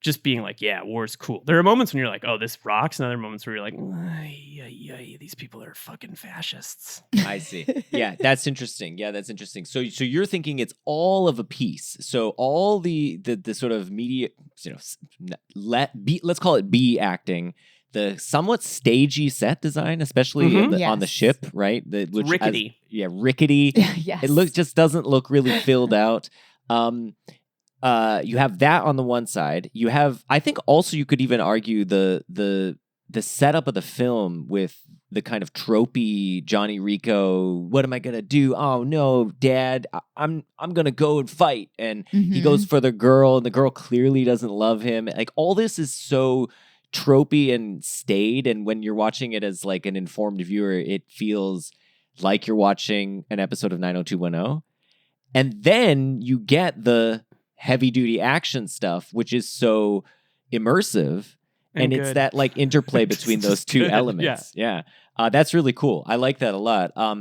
just being like, yeah, war's cool. There are moments when you're like, oh, this rocks, and other moments where you're like, these people are fucking fascists. I see. Yeah, that's interesting. So you're thinking it's all of a piece. So all the sort of media, let's call it B acting, the somewhat stagey set design, especially on the Yes. ship, right? Which rickety. Rickety. Yes. It just doesn't look really filled out. You have that on the one side. You have, I think, also you could even argue the setup of the film with the kind of tropey Johnny Rico. What am I gonna do? Oh no, Dad, I'm gonna go and fight. And he goes for the girl, and the girl clearly doesn't love him. Like all this is so tropey and staid. And when you're watching it as like an informed viewer, it feels like you're watching an episode of 90210. And then you get the heavy duty action stuff, which is so immersive. And it's good. that like interplay between those two good, elements. Yeah. That's really cool. I like that a lot. I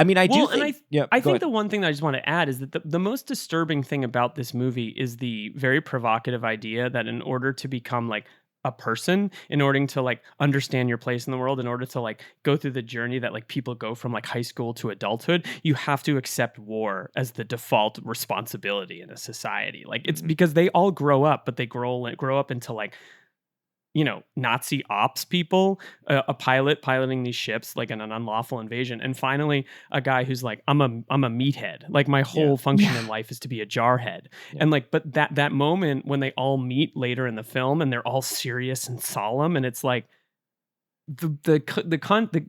mean, I think the one thing that I just want to add is that the most disturbing thing about this movie is the very provocative idea that in order to become like a person, in order to like understand your place in the world, in order to like go through the journey that like people go from like high school to adulthood, you have to accept war as the default responsibility in a society. Like it's because they all grow up, but they grow up into like, you know, Nazi ops people, a pilot piloting these ships like in an unlawful invasion, and finally a guy who's like, I'm a meathead. Like my whole function in life is to be a jarhead. And like, but that moment when they all meet later in the film and they're all serious and solemn, and it's like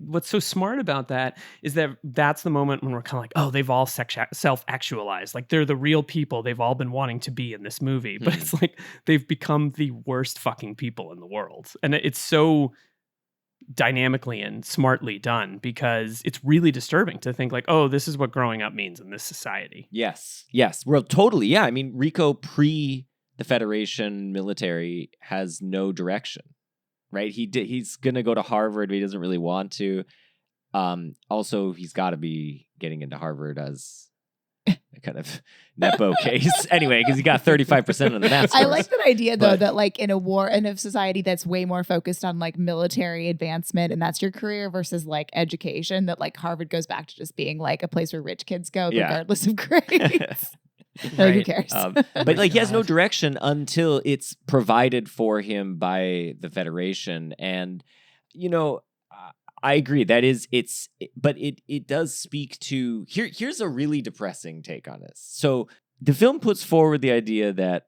what's so smart about that is that that's the moment when we're kind of like, oh, they've all self-actualized. Like they're the real people they've all been wanting to be in this movie. But it's like they've become the worst fucking people in the world. And it's so dynamically and smartly done because it's really disturbing to think like, oh, this is what growing up means in this society. Yes. Well, totally. Yeah. I mean, Rico pre the Federation military has no direction. Right, he's gonna go to Harvard, but he doesn't really want to. Also, he's got to be getting into Harvard as a kind of nepo case, anyway, because he got 35% of the math scores. I like that idea though, that like in a society that's way more focused on like military advancement, and that's your career versus like education, that like Harvard goes back to just being like a place where rich kids go, regardless of grades. Like, who cares? But like he has no direction until it's provided for him by the Federation. And, you know, I agree. That is, but it does speak to, here's a really depressing take on this. So the film puts forward the idea that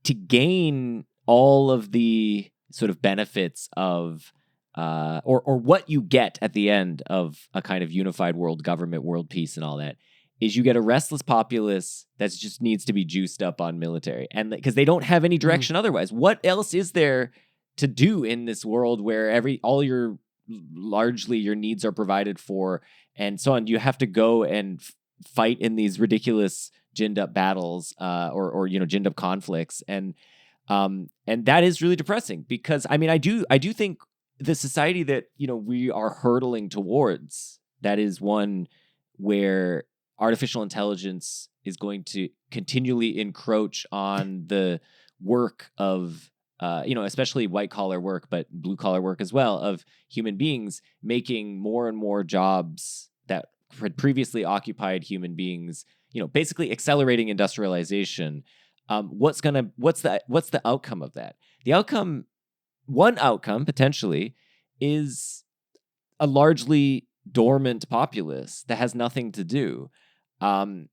to gain all of the sort of benefits of, or what you get at the end of a kind of unified world government, world peace and all that, is you get a restless populace that just needs to be juiced up on military. And because they don't have any direction otherwise. What else is there to do in this world where largely your needs are provided for and so on? You have to go and fight in these ridiculous ginned up battles or you know, ginned up conflicts. And that is really depressing because I mean, I do think the society that, you know, we are hurtling towards, that is one where artificial intelligence is going to continually encroach on the work of, you know, especially white collar work, but blue collar work as well, of human beings, making more and more jobs that had previously occupied human beings, you know, basically accelerating industrialization. What's the outcome of that? One outcome potentially is a largely dormant populace that has nothing to do. And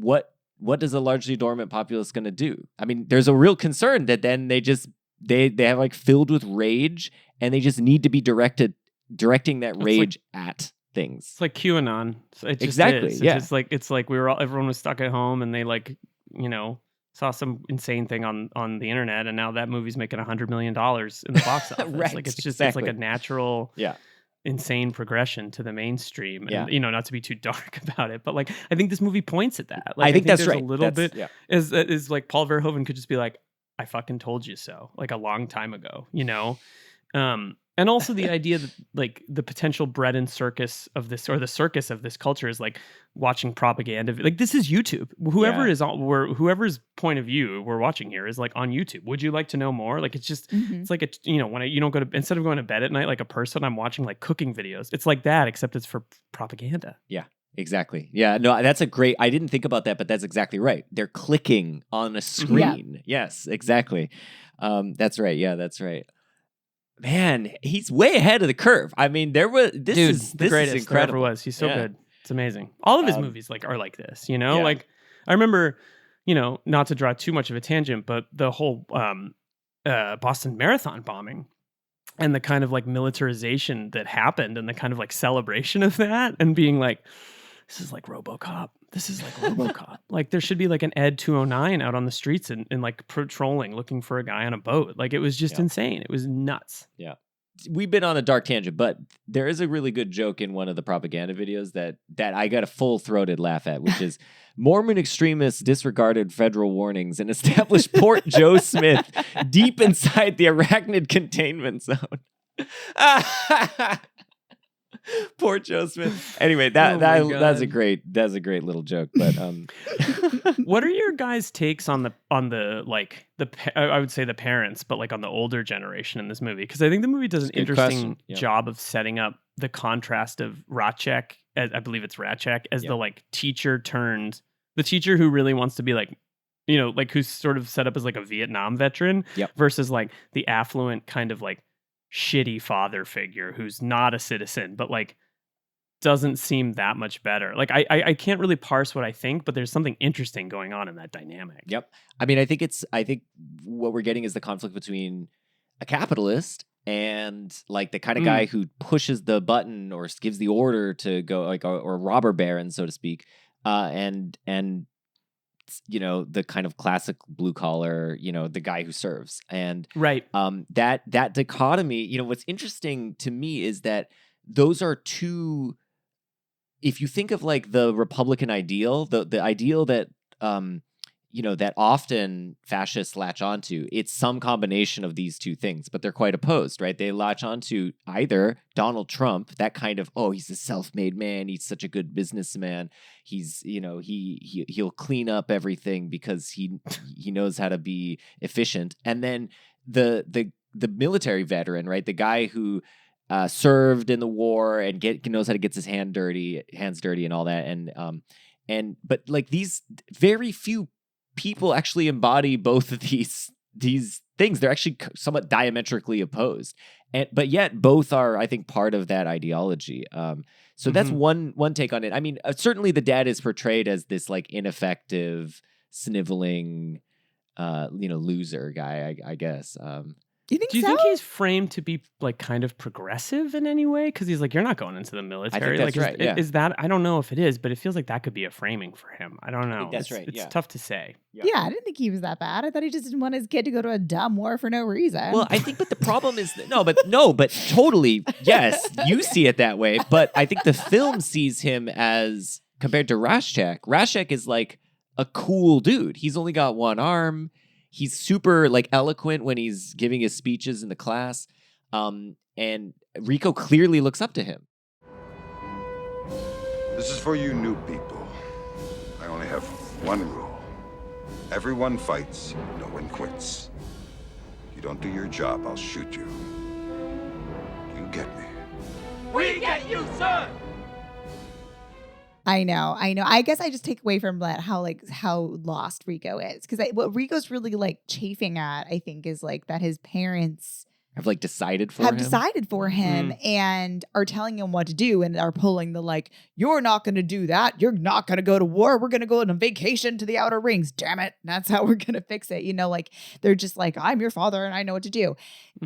what is a largely dormant populace going to do? I mean, there's a real concern that then they have like filled with rage and they just need to be directing that rage at things. It's like QAnon. It just exactly. Is. Yeah. It's like everyone was stuck at home and they like, you know, saw some insane thing on the internet and now that movie's making $100 million in the box office. Right. Like it's just it's like a natural insane progression to the mainstream. And, you know, not to be too dark about it, but like I think this movie points at that. Like, I think that's there's right. A little bit is like Paul Verhoeven could just be like, I fucking told you so, like a long time ago, you know? And also the idea that like the potential bread and circus of this, or the circus of this culture, is like watching propaganda. Like this is YouTube. Whoever is on, whoever's point of view we're watching here is like on YouTube. Would you like to know more? Like it's just it's like a, you know, when you don't go to, instead of going to bed at night like a person, I'm watching like cooking videos. It's like that, except it's for propaganda. Yeah. Exactly. Yeah. No, that's a great. I didn't think about that, but that's exactly right. They're clicking on a screen. Yeah. Yes, exactly. That's right. Yeah, that's right. man, he's way ahead of the curve. I mean, this is the greatest is there ever incredible. was. He's so good. It's amazing. All of his movies are like this, you know? Like I remember, not to draw too much of a tangent, but the whole Boston Marathon bombing and the kind of like militarization that happened and the kind of like celebration of that and being like, this is like RoboCop. This is like RoboCop. Like there should be like an Ed 209 out on the streets and like patrolling, looking for a guy on a boat. Like it was just insane. It was nuts. Yeah. We've been on a dark tangent, but there is a really good joke in one of the propaganda videos that I got a full-throated laugh at, which is Mormon extremists disregarded federal warnings and established Port Joe Smith deep inside the arachnid containment zone. Port Joe Smith. Anyway, that's a great little joke. But what are your guys' takes on the like I would say the parents, but like on the older generation in this movie? Because I think the movie does an interesting job of setting up the contrast of Ratchek, I believe it's Ratchek, as the like teacher who really wants to be like, like who's sort of set up as like a Vietnam veteran, versus like the affluent kind of like shitty father figure who's not a citizen, but like doesn't seem that much better. Like I can't really parse what I think, but there's something interesting going on in that dynamic. Yep. I mean, I think what we're getting is the conflict between a capitalist and like the kind of guy who pushes the button or gives the order to go, like, or robber baron, so to speak, and the kind of classic blue collar, the guy who serves. And that dichotomy, what's interesting to me is that those are two, if you think of like the Republican ideal, the ideal that that often fascists latch onto, it's some combination of these two things, but they're quite opposed, right? They latch onto either Donald Trump, that kind of, he's a self-made man, he's such a good businessman, he's, he'll clean up everything because he knows how to be efficient. And then the military veteran, right? The guy who served in the war and knows how to get his hands dirty and all that. But like these very few people actually embody both of these things. They're actually somewhat diametrically opposed, but yet both are, I think, part of that ideology. So that's one take on it. I mean, certainly the dad is portrayed as this like ineffective, sniveling, loser guy, I guess. Do you think he's framed to be like kind of progressive in any way? Because he's like, you're not going into the military. I think that's right. Is that? I don't know if it is, but it feels like that could be a framing for him. I don't know. I think that's right. It's tough to say. Yeah, I didn't think he was that bad. I thought he just didn't want his kid to go to a dumb war for no reason. Well, I think, but the problem is but totally, yes, you see it that way. But I think the film sees him as, compared to Ratchek. Ratchek is like a cool dude. He's only got one arm. He's super like eloquent when he's giving his speeches in the class. And Rico clearly looks up to him. This is for you new people. I only have one rule. Everyone fights, no one quits. If you don't do your job, I'll shoot you. You get me? We get you, sir! I know. I guess I just take away from that how lost Rico is. Because what Rico's really like chafing at, I think, is like that his parents have decided for him and are telling him what to do and are pulling the like, you're not going to do that. You're not going to go to war. We're going to go on a vacation to the outer rings. Damn it. That's how we're going to fix it. Like they're just like, I'm your father and I know what to do.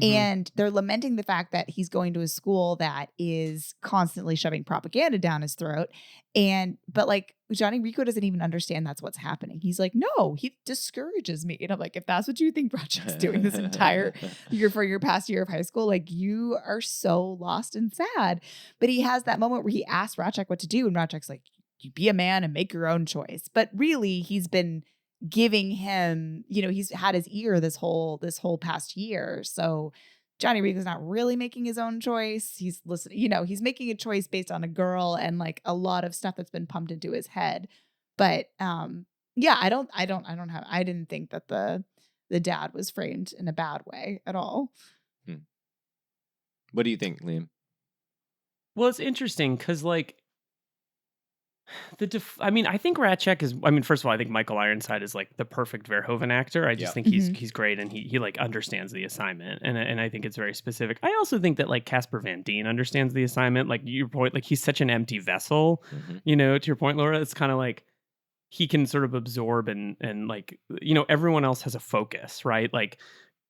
And they're lamenting the fact that he's going to a school that is constantly shoving propaganda down his throat. But like Johnny Rico doesn't even understand that's what's happening. He's like, no, he discourages me. And I'm like, if that's what you think Ratchek's doing this entire year for your past year of high school, like you are so lost and sad. But he has that moment where he asks Ratchek what to do. And Ratchek's like, you be a man and make your own choice. But really he's been giving him, he's had his ear this whole past year. So Johnny Rico's not really making his own choice. He's listening, he's making a choice based on a girl and like a lot of stuff that's been pumped into his head. But I didn't think that the dad was framed in a bad way at all. What do you think, Liam? Well, it's interesting because like I mean, I think Ratchek is. I mean, first of all, I think Michael Ironside is like the perfect Verhoeven actor. I just think he's great, and he like understands the assignment, and I think it's very specific. I also think that like Casper Van Dien understands the assignment. Like your point, like he's such an empty vessel. You know, to your point, Laura, it's kind of like he can sort of absorb and like, you know, everyone else has a focus, right? Like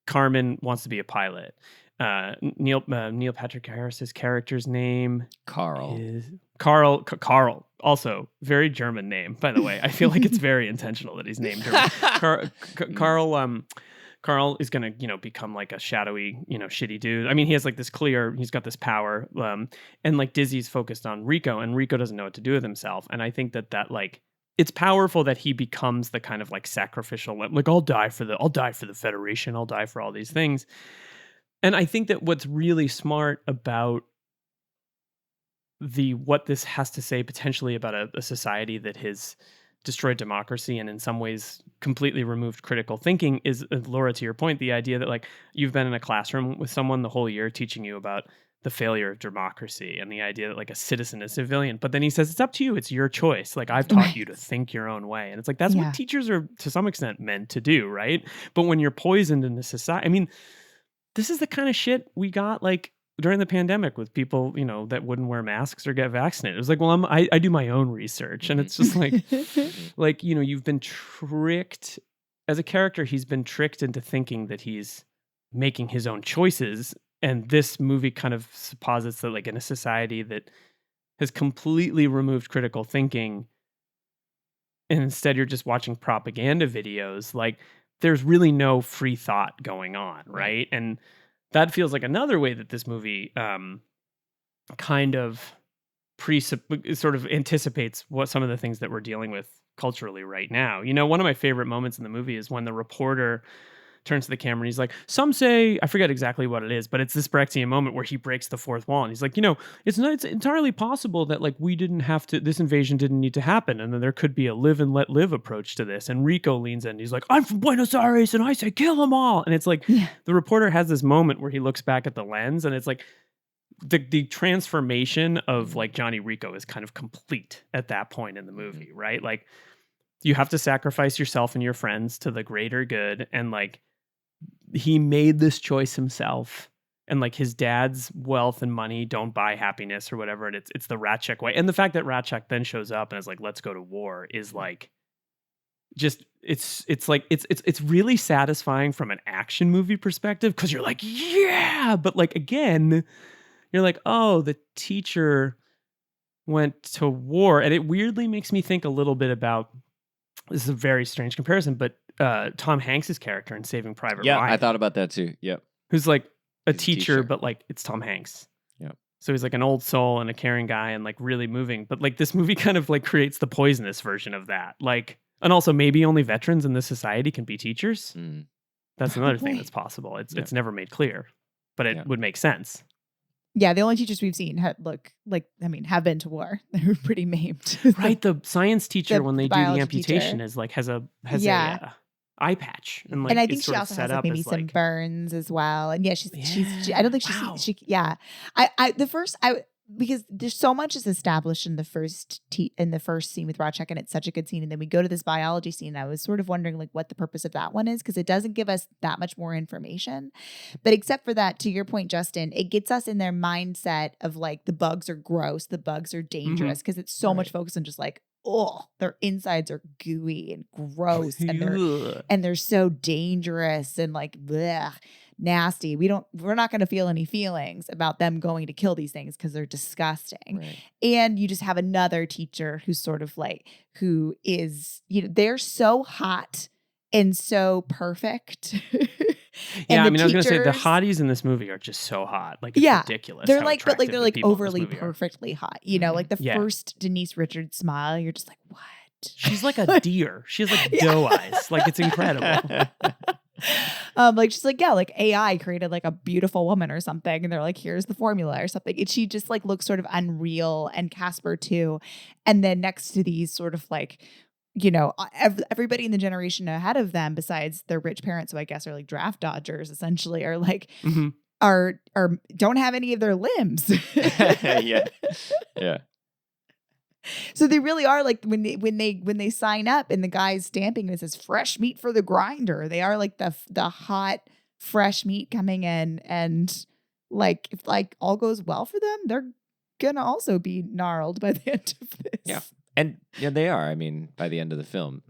Carmen wants to be a pilot. Neil Patrick Harris's character's name Carl. is Carl. Also, very German name, by the way. I feel like it's very intentional that he's named German. Carl is gonna, you know, become like a shadowy, you know, shitty dude. I mean, he has like this he's got this power, and like Dizzy's focused on Rico, and Rico doesn't know what to do with himself. And I think that like it's powerful that he becomes the kind of like sacrificial, like I'll die for the Federation, I'll die for all these things. And I think that what's really smart about what this has to say potentially about a society that has destroyed democracy and in some ways completely removed critical thinking is, Laura, to your point, the idea that like you've been in a classroom with someone the whole year teaching you about the failure of democracy and the idea that like a citizen is civilian. But then he says, it's up to you. It's your choice. Like I've taught you to think your own way. And it's like, that's what teachers are to some extent meant to do. Right. But when you're poisoned in the society, I mean, this is the kind of shit we got like during the pandemic with people, you know, that wouldn't wear masks or get vaccinated. It was like, well, I do my own research. And it's just like, like, you know, you've been tricked as a character. He's been tricked into thinking that he's making his own choices. And this movie kind of posits that like in a society that has completely removed critical thinking, and instead you're just watching propaganda videos, like there's really no free thought going on, right? And that feels like another way that this movie kind of sort of anticipates what some of the things that we're dealing with culturally right now. You know, one of my favorite moments in the movie is when the reporter turns to the camera and he's like, some say, I forget exactly what it is, but it's this Brechtian moment where he breaks the fourth wall and he's like, you know, it's entirely possible that like this invasion didn't need to happen, and then there could be a live and let live approach to this. And Rico leans in and he's like, I'm from Buenos Aires and I say kill them all. And it's like the reporter has this moment where he looks back at the lens and it's like the transformation of like Johnny Rico is kind of complete at that point in the movie, right? Like you have to sacrifice yourself and your friends to the greater good, and like he made this choice himself, and like his dad's wealth and money don't buy happiness or whatever. And it's the Ratchek way. And the fact that Ratchek then shows up and is like, let's go to war is like, just, it's really satisfying from an action movie perspective. 'Cause you're like, yeah, but like, again, you're like, oh, the teacher went to war. And it weirdly makes me think a little bit about, this is a very strange comparison, but Tom Hanks's character in Saving Private Ryan. Yeah, I thought about that too. Yep. Who's like he's a teacher, but like it's Tom Hanks. Yep. So he's like an old soul and a caring guy and like really moving. But like this movie kind of like creates the poisonous version of that. Like, and also maybe only veterans in this society can be teachers. That's another thing that's possible. It's never made clear, but it would make sense. Yeah, the only teachers we've seen have been to war. They were pretty maimed. Right, the science teacher when they do the amputation is like has a eye patch, and like, and I think she also has like maybe some burns as well. And she's I don't think because there's so much is established in the first scene with Ratchek, and it's such a good scene. And then we go to this biology scene. And I was sort of wondering like what the purpose of that one is, because it doesn't give us that much more information. But except for that, to your point, Justin, it gets us in their mindset of like the bugs are gross, the bugs are dangerous, because it's so much focus on just like, oh, their insides are gooey and gross, and they're so dangerous and like bleh, nasty. We're not going to feel any feelings about them going to kill these things because they're disgusting. Right. And you just have another teacher who's sort of like, who is, you know, they're so hot and so perfect. Yeah, I mean, I was gonna say the hotties in this movie are just so hot, like it's ridiculous. They're like, but like they're like overly perfectly hot. You know, like the first Denise Richards smile, you're just like, what? She's like a deer. She has like doe eyes. Like it's incredible. Like she's like, yeah, like AI created like a beautiful woman or something, and they're like, here's the formula or something. And she just like looks sort of unreal, and Casper too. And then next to these sort of like, you know, everybody in the generation ahead of them, besides their rich parents, who I guess are like draft dodgers essentially, are like are don't have any of their limbs. Yeah. So they really are like when they sign up and the guy's stamping and it says fresh meat for the grinder. They are like the hot fresh meat coming in, and like if like all goes well for them, they're gonna also be gnarled by the end of this. Yeah. And yeah, they are. I mean, by the end of the film.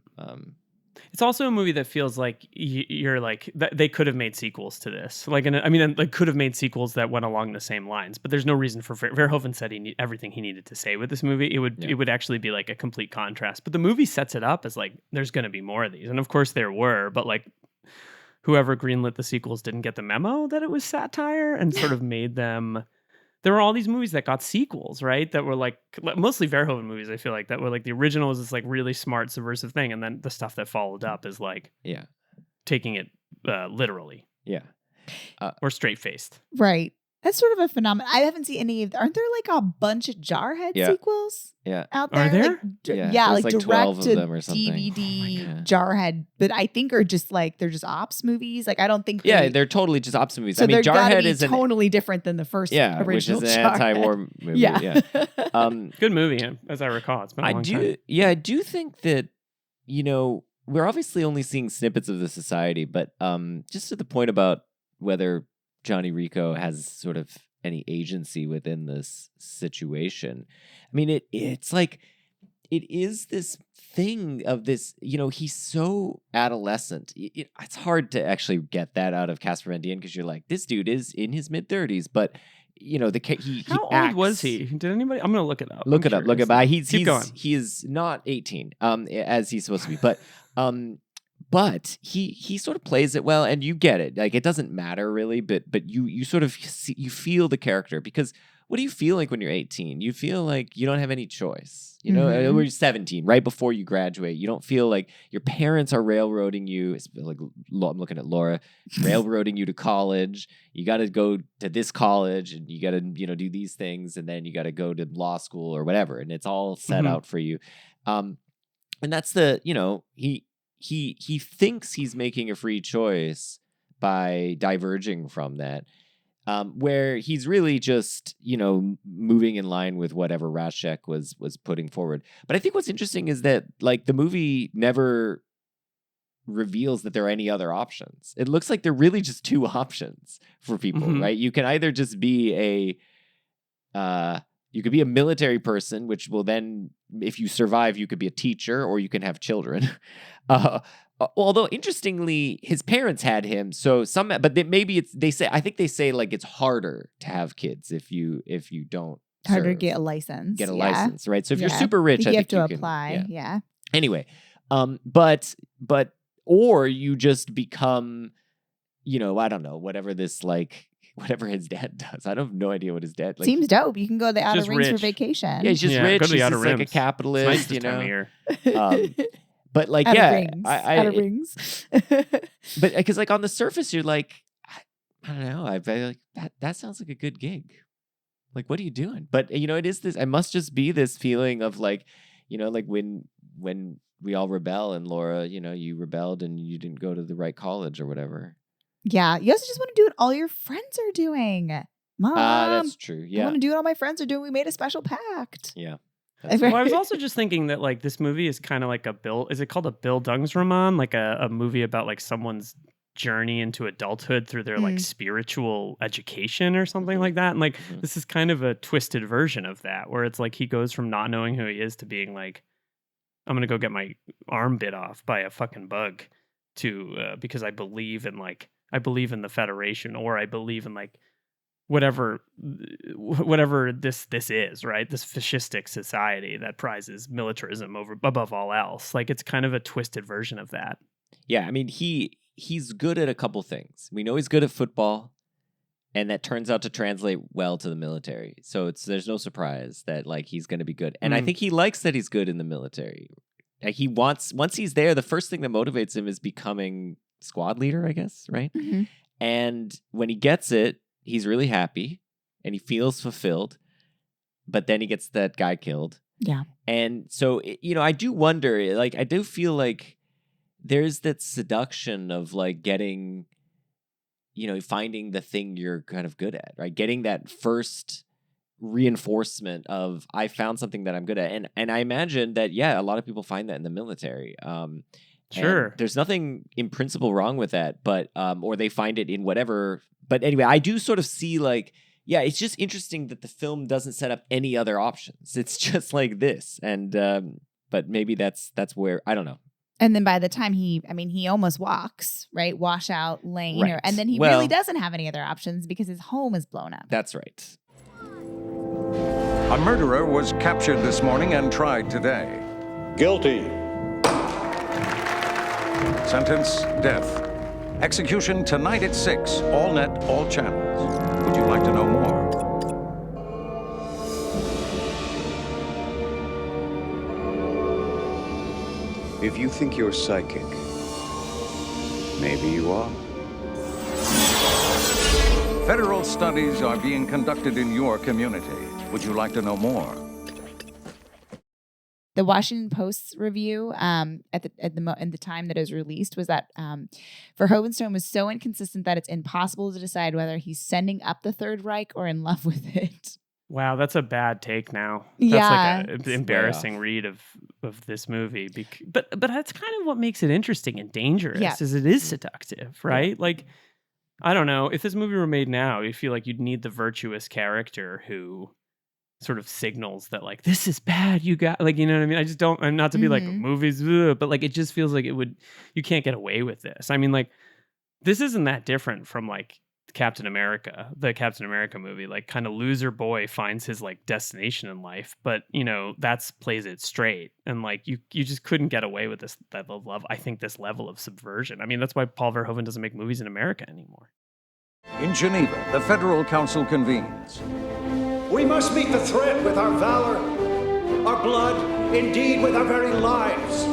It's also a movie that feels like you're like they could have made sequels to this. Like, they could have made sequels that went along the same lines. But there's no reason for Verhoeven said everything he needed to say with this movie. It would actually be like a complete contrast. But the movie sets it up as like there's going to be more of these, and of course there were. But like whoever greenlit the sequels didn't get the memo that it was satire and sort of made them. There were all these movies that got sequels, right? That were like mostly Verhoeven movies. I feel like that were like the original was this like really smart subversive thing, and then the stuff that followed up is like taking it literally, or straight faced, right? That's sort of a phenomenon. I haven't seen any of. Aren't there like a bunch of Jarhead sequels? Out there, are there? Like like direct 12 of to them or something. DVD Jarhead, but I think are just like they're just ops movies. Like I don't think. They're totally just ops movies. So I mean, Jarhead is totally different than the first original. which is an Jarhead. anti-war movie. Yeah. Good movie, as I recall. It's been a long time. I do think that we're obviously only seeing snippets of the society, but just to the point about whether Johnny Rico has sort of any agency within this situation. I mean, it's like it is this thing of this, he's so adolescent. It's hard to actually get that out of Casper Van Dien because you're like, this dude is in his mid-30s, but how old was he? Did anybody? I'm gonna look it up. Look it up. Keep going. He is not 18, as he's supposed to be, but he sort of plays it well, and you get it. Like it doesn't matter really, but you sort of you feel the character, because what do you feel like when you're 18? You feel like you don't have any choice. When you're 17, right before you graduate, you don't feel like your parents are railroading you. It's like I'm looking at Laura, railroading you to college. You got to go to this college, and you got to do these things, and then you got to go to law school or whatever, and it's all set out for you. And that's he thinks he's making a free choice by diverging from that. Where he's really just, moving in line with whatever Rashek was putting forward. But I think what's interesting is that, like, the movie never reveals that there are any other options. It looks like there are really just two options for people, right? You can either just be you could be a military person, which will then, if you survive, you could be a teacher, or you can have children. Although interestingly, his parents had him, so but I think they say like it's harder to have kids if you don't harder to get a license. License, right? So if you're super rich, I think you have to apply. Yeah. Anyway, but or you just become, I don't know, whatever his dad does. I have no idea what his dad seems dope. You can go to the Outer Rings rich. for vacation. Yeah, he's just rich. Go to the He's Outer just like a Rims. capitalist, It's nice this time of year. But like, Outer Rings. But because like on the surface, you're like, I don't know. I like that sounds like a good gig. Like, what are you doing? But it is this. It must just be this feeling of like, like when we all rebel, and Laura, you rebelled and you didn't go to the right college or whatever. Yeah, you also just want to do what all your friends are doing. Mom, that's true. Yeah, I want to do what all my friends are doing. We made a special pact. Yeah. Well, I was also just thinking that like this movie is kind of like is it called a Bill Dungsroman? Like a movie about like someone's journey into adulthood through their like spiritual education or something like that. And like this is kind of a twisted version of that, where it's like he goes from not knowing who he is to being like, I'm gonna go get my arm bit off by a fucking bug to because I believe in the Federation, or I believe in like whatever this is, right? This fascistic society that prizes militarism above all else. Like it's kind of a twisted version of that. Yeah, I mean he's good at a couple things. We know he's good at football, and that turns out to translate well to the military. So there's no surprise that like he's going to be good. And I think he likes that he's good in the military. Like he once he's there, the first thing that motivates him is becoming squad leader, I guess, right? Mm-hmm. And when he gets it, he's really happy and he feels fulfilled, but then he gets that guy killed. Yeah. And so, I do wonder, like, I do feel like there's that seduction of like getting, finding the thing you're kind of good at, right? Getting that first reinforcement of I found something that I'm good at. And I imagine that, yeah, a lot of people find that in the military. Sure. And there's nothing in principle wrong with that, but or they find it in whatever. But anyway, I do sort of see like, yeah, it's just interesting that the film doesn't set up any other options. It's just like this. And but maybe that's where, I don't know. And then by the time he almost walks, right? Wash out lane. Right. And then he Well- really doesn't have any other options because his home is blown up. That's right. A murderer was captured this morning and tried today. Guilty. Sentence, death. Execution tonight at 6. All net, all channels. Would you like to know more? If you think you're psychic, maybe you are. Federal studies are being conducted in your community. Would you like to know more? The Washington Post's review at the time that it was released was that Verhoeven's was so inconsistent that it's impossible to decide whether he's sending up the Third Reich or in love with it. Wow, that's a bad take now. Yeah. That's like an embarrassing read of this movie. But that's kind of what makes it interesting and dangerous, Yeah. is it is seductive, right? Like, I don't know, if this movie were made now, you feel like you'd need the virtuous character who sort of signals that like, this is bad, you got, like, you know what I mean? I just don't, I'm not to be like, movies, but like, it just feels like you can't get away with this. I mean, like, this isn't that different from like the Captain America movie. Like, kind of loser boy finds his like destination in life, but you know, plays it straight. And like, you just couldn't get away with this level of subversion. I mean, that's why Paul Verhoeven doesn't make movies in America anymore. In Geneva, the Federal Council convenes. We must meet the threat with our valor, our blood, indeed with our very lives,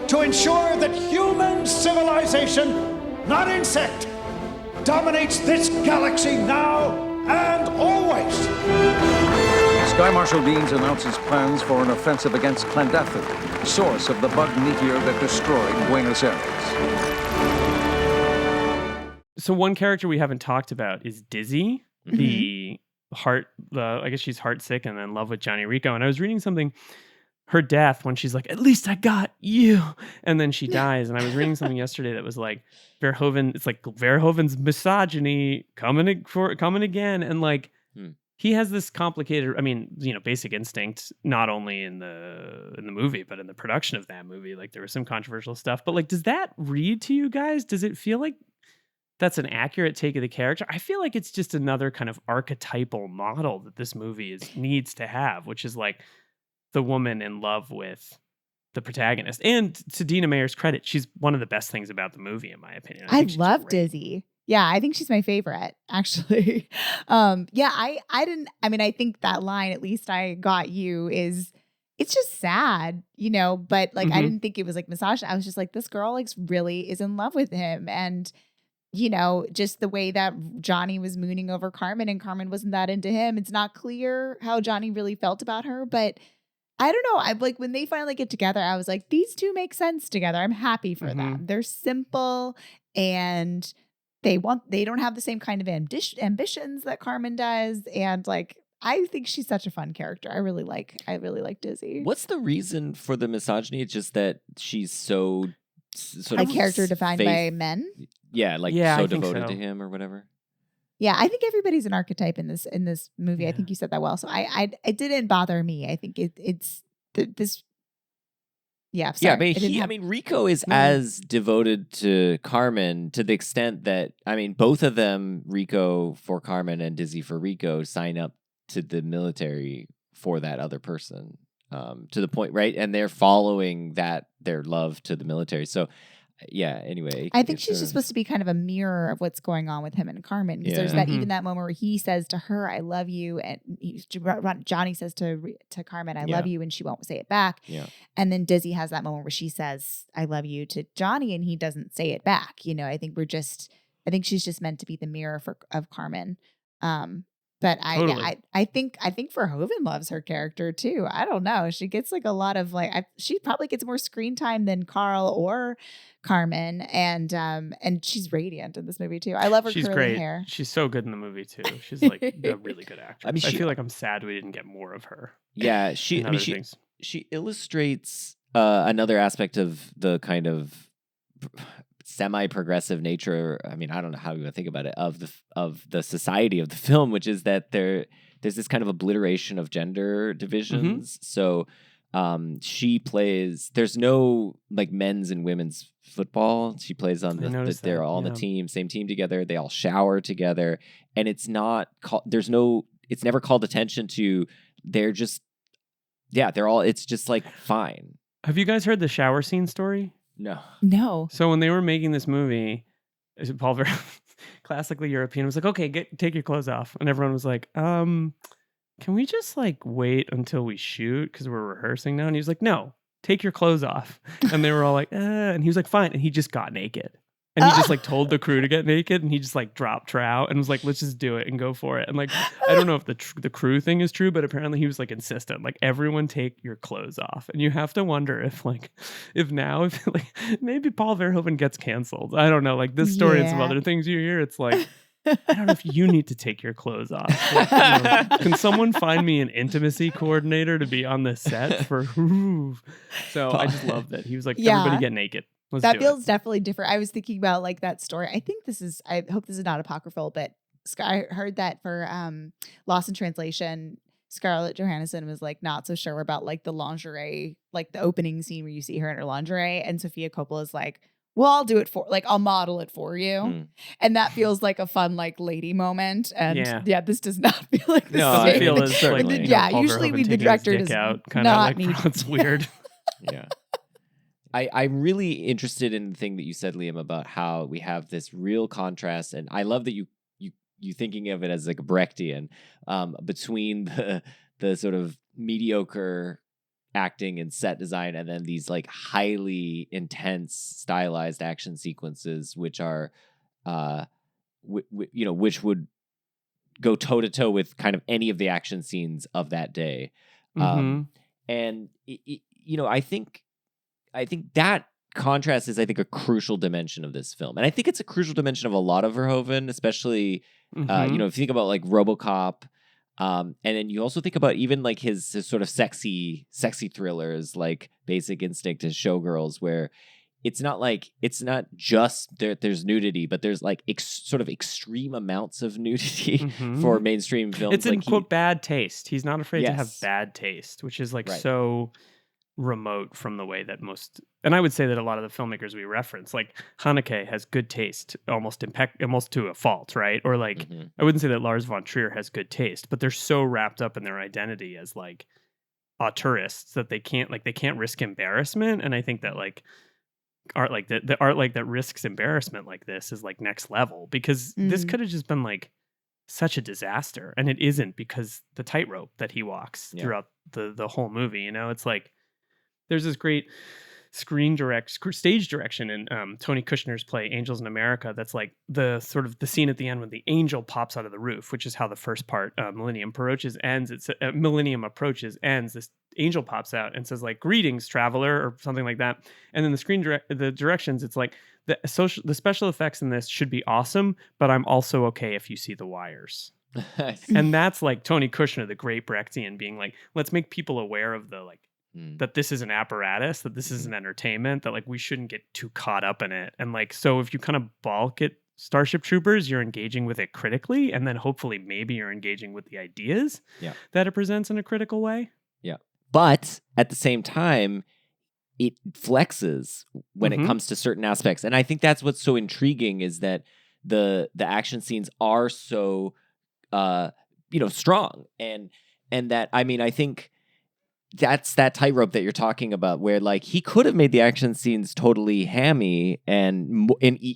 to ensure that human civilization, not insect, dominates this galaxy now and always. Sky Marshal Deans announces plans for an offensive against Clandestine, source of the bug meteor that destroyed Buenos Aires. So one character we haven't talked about is Dizzy, I guess she's heartsick and in love with Johnny Rico. And I was reading something, her death, when she's like, at least I got you, and then she dies. And I was reading something yesterday that was like, it's like Verhoeven's misogyny coming again. And like, he has this complicated, I mean, you know, Basic Instinct, not only in the movie, but in the production of that movie, like there was some controversial stuff. But like, does that read to you guys? Does it feel like that's an accurate take of the character? I feel like it's just another kind of archetypal model that this movie needs to have, which is like the woman in love with the protagonist. And to Dina Mayer's credit, she's one of the best things about the movie, in my opinion. I love Dizzy. Yeah, I think she's my favorite, actually. I think that line, at least I got you, it's just sad, you know, but like, I didn't think it was like misogyny. I was just like, this girl like really is in love with him. And you know, just the way that Johnny was mooning over Carmen and Carmen wasn't that into him. It's not clear how Johnny really felt about her, but I don't know. I'm like, when they finally get together, I was like, these two make sense together. I'm happy for them. They're simple and they don't have the same kind of ambitions that Carmen does. And like, I think she's such a fun character. I really like Dizzy. What's the reason for the misogyny? It's just that she's so sort of a character defined by men. Yeah, like so devoted to him or whatever. Yeah, I think everybody's an archetype in this movie. Yeah. I think you said that well. So it didn't bother me. I think it's this. Yeah, sorry. Yeah, but Rico is as devoted to Carmen to the extent that both of them, Rico for Carmen and Dizzy for Rico, sign up to the military for that other person. To the point, right? And they're following their love to the military. So. Yeah, anyway. I think she's just supposed to be kind of a mirror of what's going on with him and Carmen. Because there's that even that moment where he says to her, I love you. And Johnny says to Carmen, I love you. And she won't say it back. Yeah. And then Dizzy has that moment where she says, I love you to Johnny. And he doesn't say it back. You know, I think she's just meant to be the mirror of Carmen. But But Totally. I think Verhoeven loves her character too. I don't know. She gets like a lot of she probably gets more screen time than Carl or Carmen, and she's radiant in this movie too. I love her She's curly great. hair. She's so good in the movie too. She's like a really good actress. I mean, I she- feel like I'm sad we didn't get more of her. Yeah, in other things. she illustrates another aspect of the kind of semi-progressive nature. I mean, I don't know how you think about it of the society of the film, which is that there's this kind of obliteration of gender divisions. So she plays. There's no like men's and women's football. She plays on they're all on the team, same team together. They all shower together, and it's not it's never called attention to. They're just they're all. It's just like fine. Have you guys heard the shower scene story? No. So when they were making this movie, Paul Verhoeven, classically European, was like, "Okay, take your clothes off," and everyone was like, "Can we just like wait until we shoot because we're rehearsing now?" And he was like, "No, take your clothes off," and they were all like, and he was like, "Fine," and he just got naked. And he just like told the crew to get naked, and he just like dropped trout and was like, "Let's just do it and go for it." And like, I don't know if the crew thing is true, but apparently he was like insistent, like everyone take your clothes off. And you have to wonder if maybe Paul Verhoeven gets canceled. I don't know, like this story and some other things you hear. It's like, I don't know if you need to take your clothes off. Like, can someone find me an intimacy coordinator to be on the set for? So I just love that he was like, everybody get naked. That feels definitely different. I was thinking about like that story. I hope this is not apocryphal, but I heard that for Lost in Translation, Scarlett Johansson was like not so sure about like the lingerie, like the opening scene where you see her in her lingerie, and Sofia Coppola's like, "Well, I'll do it I'll model it for you," and that feels like a fun like lady moment. And this does not feel like the no, same. I feel as like Paul usually Verhoeven the director taking his does dick out, kind not of need. like it's weird. Yeah. I'm really interested in the thing that you said, Liam, about how we have this real contrast, and I love that you thinking of it as like a Brechtian between the sort of mediocre acting and set design, and then these like highly intense stylized action sequences, which are, which would go toe to toe with kind of any of the action scenes of that day, and I think that contrast is, I think, a crucial dimension of this film. And I think it's a crucial dimension of a lot of Verhoeven, especially, if you think about like RoboCop, and then you also think about even like his sort of sexy thrillers like Basic Instinct and Showgirls, where it's not just there's nudity, but there's like sort of extreme amounts of nudity for mainstream films. It's in quote bad taste. He's not afraid to have bad taste, which is like so remote from the way that most, and I would say that a lot of the filmmakers we reference, like Haneke has good taste, almost to a fault, right? Or like I wouldn't say that Lars von Trier has good taste, but they're so wrapped up in their identity as like auteurs that they can't risk embarrassment. And I think that like art like the art like that risks embarrassment like this is like next level, because this could have just been like such a disaster, and it isn't, because the tightrope that he walks throughout the whole movie. It's like there's this great stage direction in Tony Kushner's play Angels in America. That's like the sort of the scene at the end when the angel pops out of the roof, which is how the first part, Millennium Approaches, ends. This angel pops out and says like, "Greetings, traveler," or something like that. And then the directions, it's like the special effects in this should be awesome, but I'm also okay if you see the wires. And that's like Tony Kushner, the great Brechtian, being like, let's make people aware of the like, that this is an apparatus, that this is an entertainment, that like we shouldn't get too caught up in it. And like, so if you kind of balk at Starship Troopers, you're engaging with it critically, and then hopefully maybe you're engaging with the ideas that it presents in a critical way. Yeah. But at the same time, it flexes when it comes to certain aspects. And I think that's what's so intriguing, is that the action scenes are so strong. And that, I mean, I think that's that tightrope that you're talking about, where like he could have made the action scenes totally hammy and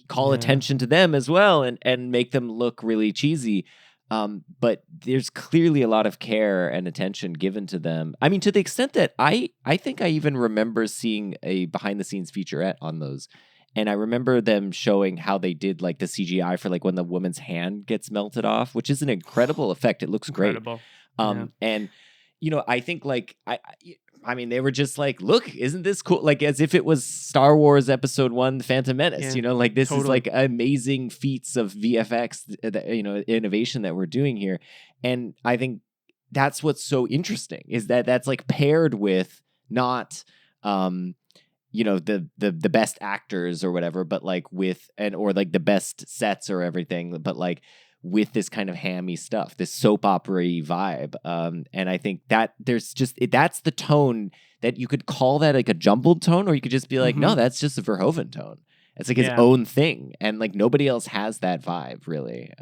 call attention to them as well, and make them look really cheesy. But there's clearly a lot of care and attention given to them. I mean, to the extent that I think I even remember seeing a behind the scenes featurette on those. And I remember them showing how they did like the CGI for like when the woman's hand gets melted off, which is an incredible effect. It looks great. Incredible. And I think like I mean, they were just like, look, isn't this cool? Like as if it was Star Wars Episode 1, The Phantom Menace, like this is like amazing feats of VFX, innovation that we're doing here. And I think that's what's so interesting is that that's like paired with not, the best actors or whatever, but like or like the best sets or everything, but like with this kind of hammy stuff, this soap opera-y vibe. And I think that that's the tone that you could call that like a jumbled tone, or you could just be like, no, that's just a Verhoeven tone. It's like his own thing. And like nobody else has that vibe really.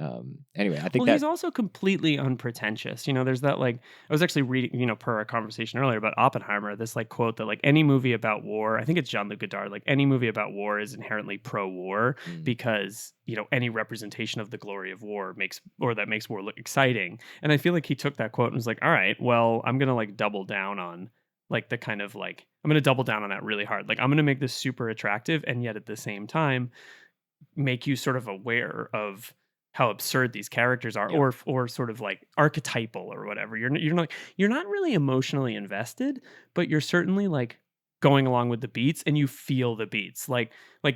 Anyway, I think he's also completely unpretentious. There's that like, I was actually reading, per our conversation earlier about Oppenheimer, this like quote that like any movie about war, I think it's Jean-Luc Godard, like any movie about war is inherently pro-war because, any representation of the glory of war makes war look exciting. And I feel like he took that quote and was like, all right, well, I'm going to like double down on like the kind of like, I'm going to double down on that really hard. Like I'm going to make this super attractive and yet at the same time make you sort of aware of how absurd these characters are or sort of like archetypal or whatever. You're not really emotionally invested, but you're certainly like going along with the beats and you feel the beats. Like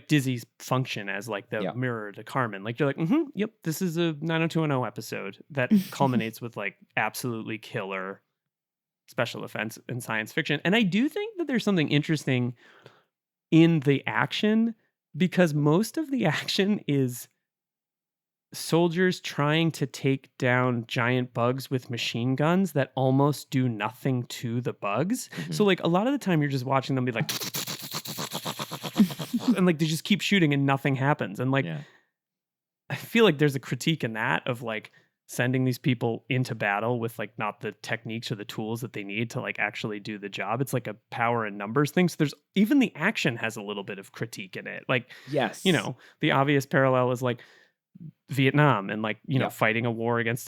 Dizzy's function as like the mirror to Carmen. Like you're like, yep, this is a 90210 episode that culminates with like absolutely killer special effects in science fiction. And I do think that there's something interesting in the action because most of the action is soldiers trying to take down giant bugs with machine guns that almost do nothing to the bugs. So like a lot of the time you're just watching them be like and like they just keep shooting and nothing happens. And like I feel like there's a critique in that of like sending these people into battle with like not the techniques or the tools that they need to like actually do the job. It's like a power and numbers thing. So there's even the action has a little bit of critique in it. Like, yes, the obvious parallel is like Vietnam and like, fighting a war against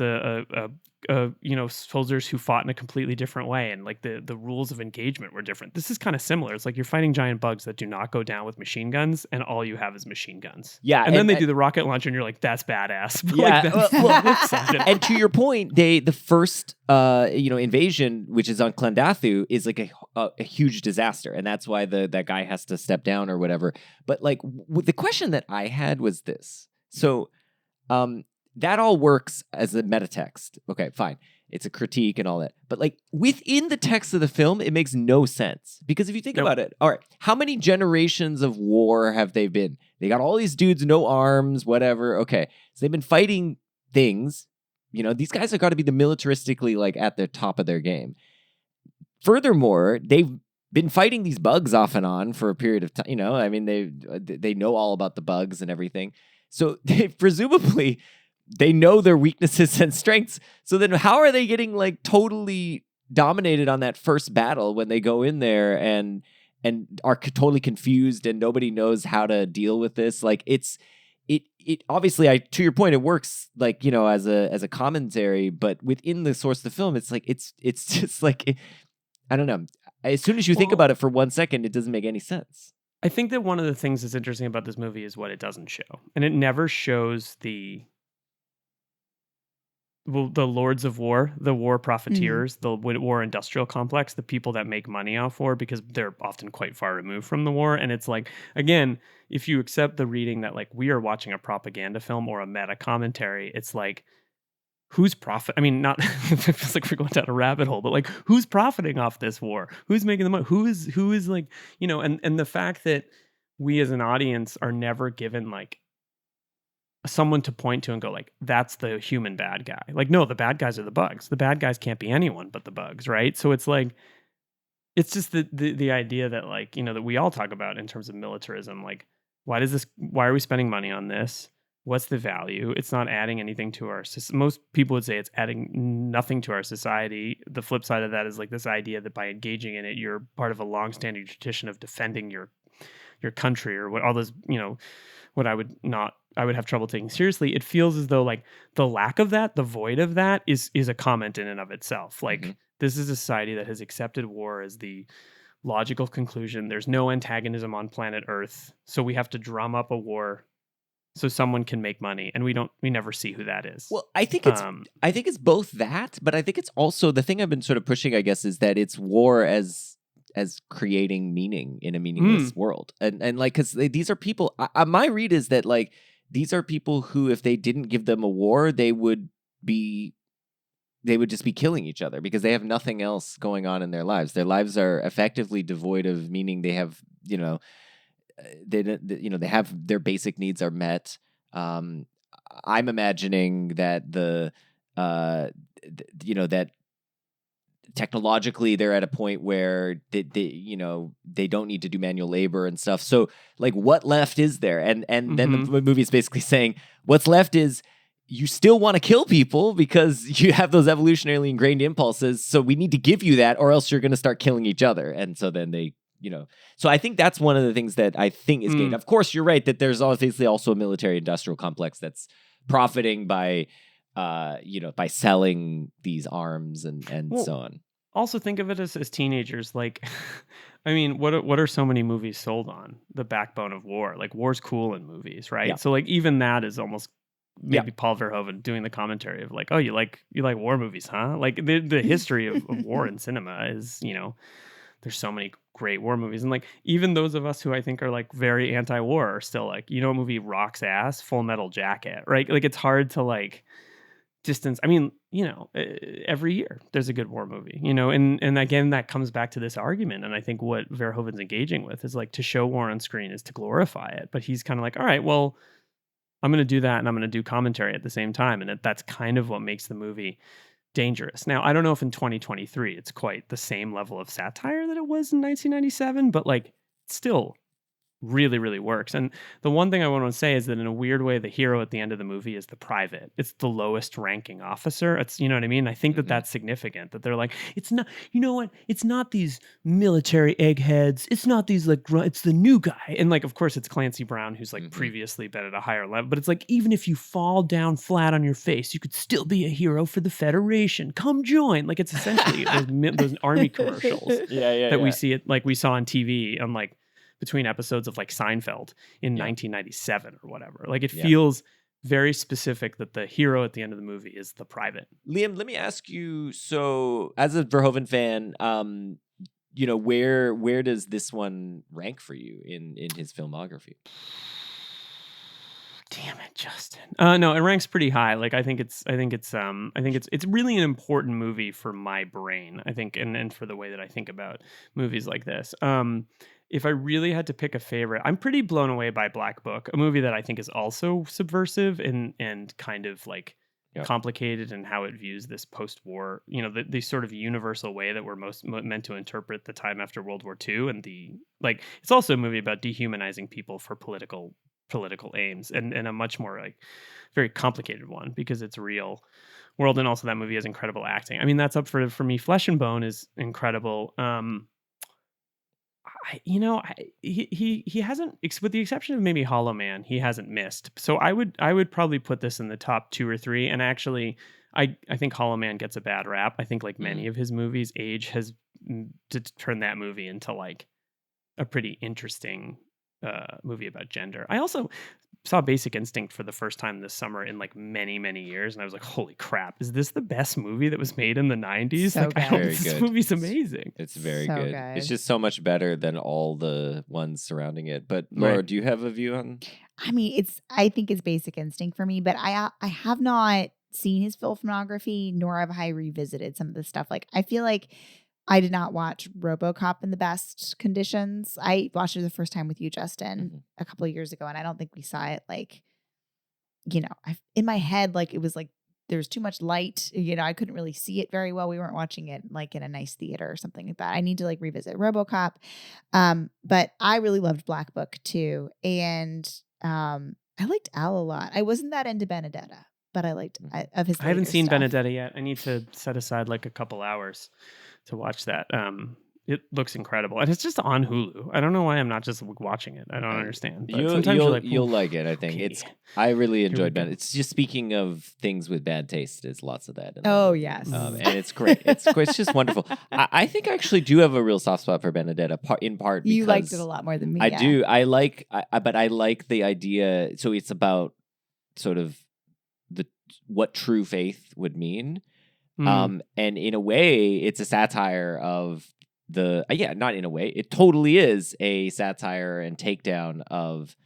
soldiers who fought in a completely different way. And like the rules of engagement were different. This is kind of similar. It's like you're fighting giant bugs that do not go down with machine guns and all you have is machine guns. Yeah. And then they do the rocket launcher and you're like, that's badass. But and to your point, the first, invasion, which is on Clendathu is like a huge disaster. And that's why that guy has to step down or whatever. But like the question that I had was this. So, that all works as a meta text. Okay, fine. It's a critique and all that. But like within the text of the film, it makes no sense. Because if you think about it, all right, how many generations of war have they been? They got all these dudes, no arms, whatever. Okay. So they've been fighting things. These guys have got to be the militaristically like at the top of their game. Furthermore, they've been fighting these bugs off and on for a period of time. I mean, they know all about the bugs and everything. So presumably they know their weaknesses and strengths. So then how are they getting like totally dominated on that first battle when they go in there and are totally confused and nobody knows how to deal with this? Like it obviously, to your point, it works like, as a commentary, but within the source of the film, it's like, it's just like, I don't know. As soon as you think about it for 1 second, it doesn't make any sense. I think that one of the things that's interesting about this movie is what it doesn't show. And it never shows the lords of war, the war profiteers, the war industrial complex, the people that make money off war, because they're often quite far removed from the war. And it's like, again, if you accept the reading that like we are watching a propaganda film or a meta commentary, it's like, who's profit? I mean, not it feels like we're going down a rabbit hole, but like who's profiting off this war? Who's making the money? Who is like, and the fact that we as an audience are never given like someone to point to and go like, that's the human bad guy. Like, no, the bad guys are the bugs. The bad guys can't be anyone but the bugs, right? So it's like, it's just the idea that like, that we all talk about in terms of militarism. Like, why are we spending money on this? What's the value? It's not adding anything to our system. Most people would say it's adding nothing to our society. The flip side of that is like this idea that by engaging in it, you're part of a long-standing tradition of defending your country or what all those, what I would have trouble taking seriously. It feels as though like the lack of that, the void of that is a comment in and of itself. Like this is a society that has accepted war as the logical conclusion. There's no antagonism on planet Earth, so we have to drum up a war so someone can make money, and we never see who that is. Well, I think it's both that, but I think it's also the thing I've been sort of pushing, I guess, is that it's war as creating meaning in a meaningless world, and like because these are people. My read is that like these are people who, if they didn't give them a war, they would just be killing each other because they have nothing else going on in their lives. Their lives are effectively devoid of meaning. They have, they have their basic needs are met. I'm imagining that that technologically they're at a point where they don't need to do manual labor and stuff. So like what left is there? And then the movie is basically saying what's left is you still want to kill people because you have those evolutionarily ingrained impulses. So we need to give you that or else you're going to start killing each other. And so then they, so I think that's one of the things that I think is gained. Of course, you're right that there's obviously also a military industrial complex that's profiting by selling these arms and so on. Also think of it as teenagers. Like, I mean, what are so many movies sold on? The backbone of war. Like war's cool in movies, right? Yeah. So like even that is almost maybe Paul Verhoeven doing the commentary of like, oh, you like war movies, huh? Like the history of war in cinema is, there's so many great war movies. And like even those of us who I think are like very anti-war are still like, a movie rocks ass, Full Metal Jacket, right? Like it's hard to like distance. I mean, every year there's a good war movie, and again, that comes back to this argument. And I think what Verhoeven's engaging with is like to show war on screen is to glorify it. But he's kind of like, all right, well, I'm going to do that and I'm going to do commentary at the same time. And that's kind of what makes the movie dangerous. Now, I don't know if in 2023 it's quite the same level of satire that it was in 1997, but like still really, really works. And the one thing I want to say is that in a weird way, the hero at the end of the movie is the private. It's the lowest ranking officer. It's, you know what I mean? I think that that's significant, that they're like, it's not, you know what? It's not these military eggheads. It's not these like, it's the new guy. And like, of course it's Clancy Brown, who's like previously been at a higher level, but it's like, even if you fall down flat on your face, you could still be a hero for the Federation. Come join. Like it's essentially those army commercials that we see it, like we saw on TV on like, between episodes of like Seinfeld in 1997 or whatever. Like it feels very specific that the hero at the end of the movie is the private. Liam, let me ask you, so as a Verhoeven fan, where does this one rank for you in his filmography? Damn it, Justin. No, it ranks pretty high. Like I think it's really an important movie for my brain, I think, and for the way that I think about movies like this. If I really had to pick a favorite, I'm pretty blown away by Black Book, a movie that I think is also subversive and kind of like complicated in how it views this post-war, the sort of universal way that we're most meant to interpret the time after World War II. And it's also a movie about dehumanizing people for political aims and a much more like very complicated one because it's real world. And also that movie has incredible acting. I mean, that's up for me. Flesh and Bone is incredible. He hasn't, with the exception of maybe Hollow Man, he hasn't missed. So I would probably put this in the top 2 or 3. And actually, I think Hollow Man gets a bad rap. I think like many of his movies, age has turned that movie into like a pretty interesting movie about gender. I also saw Basic Instinct for the first time this summer in like many, many years. And I was like, holy crap, is this the best movie that was made in the 90s? So good. This movie's amazing. It's very So good. good. It's just so much better than all the ones surrounding it. But Laura, do you have a view on? I mean, I think it's Basic Instinct for me, but I have not seen his filmography, nor have I revisited some of the stuff. Like, I feel like I did not watch RoboCop in the best conditions. I watched it the first time with you, Justin, a couple of years ago, and I don't think we saw it like, in my head, like it was like there's too much light. I couldn't really see it very well. We weren't watching it like in a nice theater or something like that. I need to like revisit RoboCop. But I really loved Black Book too, and I liked Al a lot. I wasn't that into Benedetta, but I liked of his. I haven't seen stuff. Benedetta yet. I need to set aside like a couple hours to watch that. it looks incredible, and it's just on Hulu. I don't know why I'm not just watching it. I don't understand. But You'll sometimes you're like, you'll "Oof, like it. I think okay, I really here we enjoyed go." Ben. It's just speaking of things with bad taste. There's lots of that. In Oh, the movie. yes. And it's great. It's just wonderful. I think I actually do have a real soft spot for Benedetta. In part because You liked it a lot more than me. I yeah. do. But I like the idea. So it's about sort of what true faith would mean. And in a way, it's a satire of not in a way. It totally is a satire and takedown of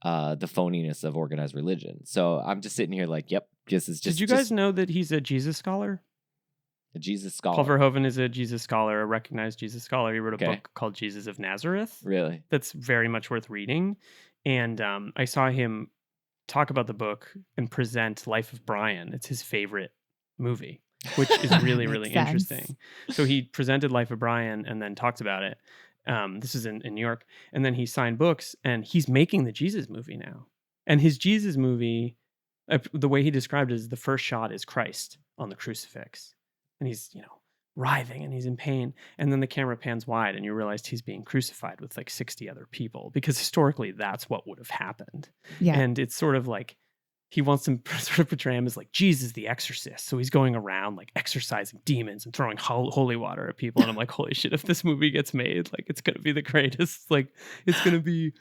the phoniness of organized religion. So I'm just sitting here like, yep, this is just. Did you guys know that he's a Jesus scholar? A Jesus scholar? Paul Verhoeven is a Jesus scholar, a recognized Jesus scholar. He wrote a book called Jesus of Nazareth. Really? That's very much worth reading. And I saw him talk about the book and present Life of Brian. It's his favorite movie, which is really, really sense. interesting. So he presented Life of Brian and then talked about it. This is in New York. And then he signed books, and he's making the Jesus movie now. And his Jesus movie, the way he described it is the first shot is Christ on the crucifix. And he's, writhing and he's in pain. And then the camera pans wide and you realize he's being crucified with like 60 other people, because historically that's what would have happened. Yeah. And it's sort of like he wants to sort of portray him as like Jesus the exorcist. So he's going around like exorcising demons and throwing holy water at people. And I'm like, holy shit, if this movie gets made, like it's going to be the greatest. Like it's going to be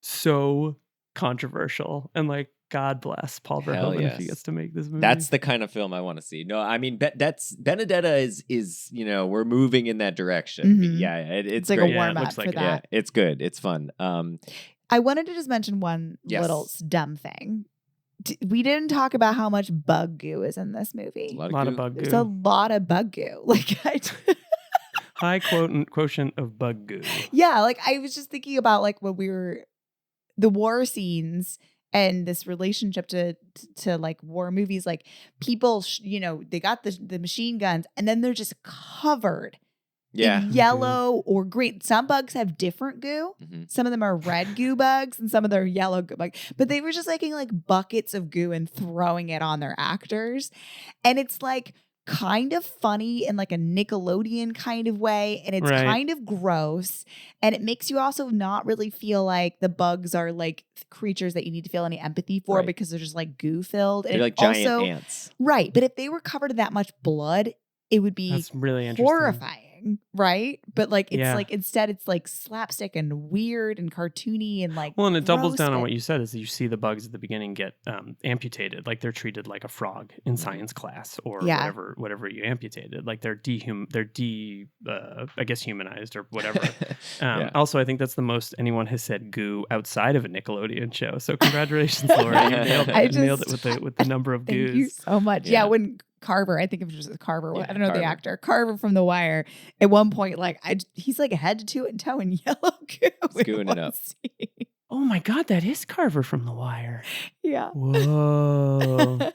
so controversial. And like, God bless Paul Verhoeven if he gets to make this movie. That's the kind of film I want to see. No, I mean that's Benedetta is we're moving in that direction. Mhm. Yeah, it's like great. a warm up looks for like it. that. Yeah, it's good. It's fun. I wanted to just mention one Yes. little dumb thing. We didn't talk about how much bug goo is in this movie. A lot of bug There's a goo. lot of bug goo. Like, High quotient of bug goo. yeah, like I was just thinking about like when we were the war scenes and this relationship to like war movies, like people, they got the machine guns and then they're just covered in yellow or green. Some bugs have different goo. Mhm. Some of them are red goo bugs and some of them are yellow goo bugs. But they were just making like buckets of goo and throwing it on their actors. And it's like kind of funny in like a Nickelodeon kind of way. And it's Right. kind of gross. And it makes you also not really feel like the bugs are like creatures that you need to feel any empathy for Right. because they're just like goo filled. They're And like giant also, ants. right. But if they were covered in that much blood, it would be That's really interesting. horrifying, right? But like it's Yeah. like instead it's like slapstick and weird and cartoony and like Well, and it doubles gross, down on but- what you said is that you see the bugs at the beginning get amputated, like they're treated like a frog in science class or Yeah. whatever you amputated, like they're I guess humanized or whatever. Yeah. Also, I think that's the most anyone has said goo outside of a Nickelodeon show. So congratulations, Laura, you nailed it. I You nailed it just- with the number of Thank you goos. so much. Yeah. Yeah, when Carver, I think of just Carver. Yeah, I don't know Carver. the actor. Carver from The Wire. At one point, like he's like head to toe in yellow goo. He's gooing it up. Scene. Oh my God, that is Carver from The Wire. Yeah. Whoa.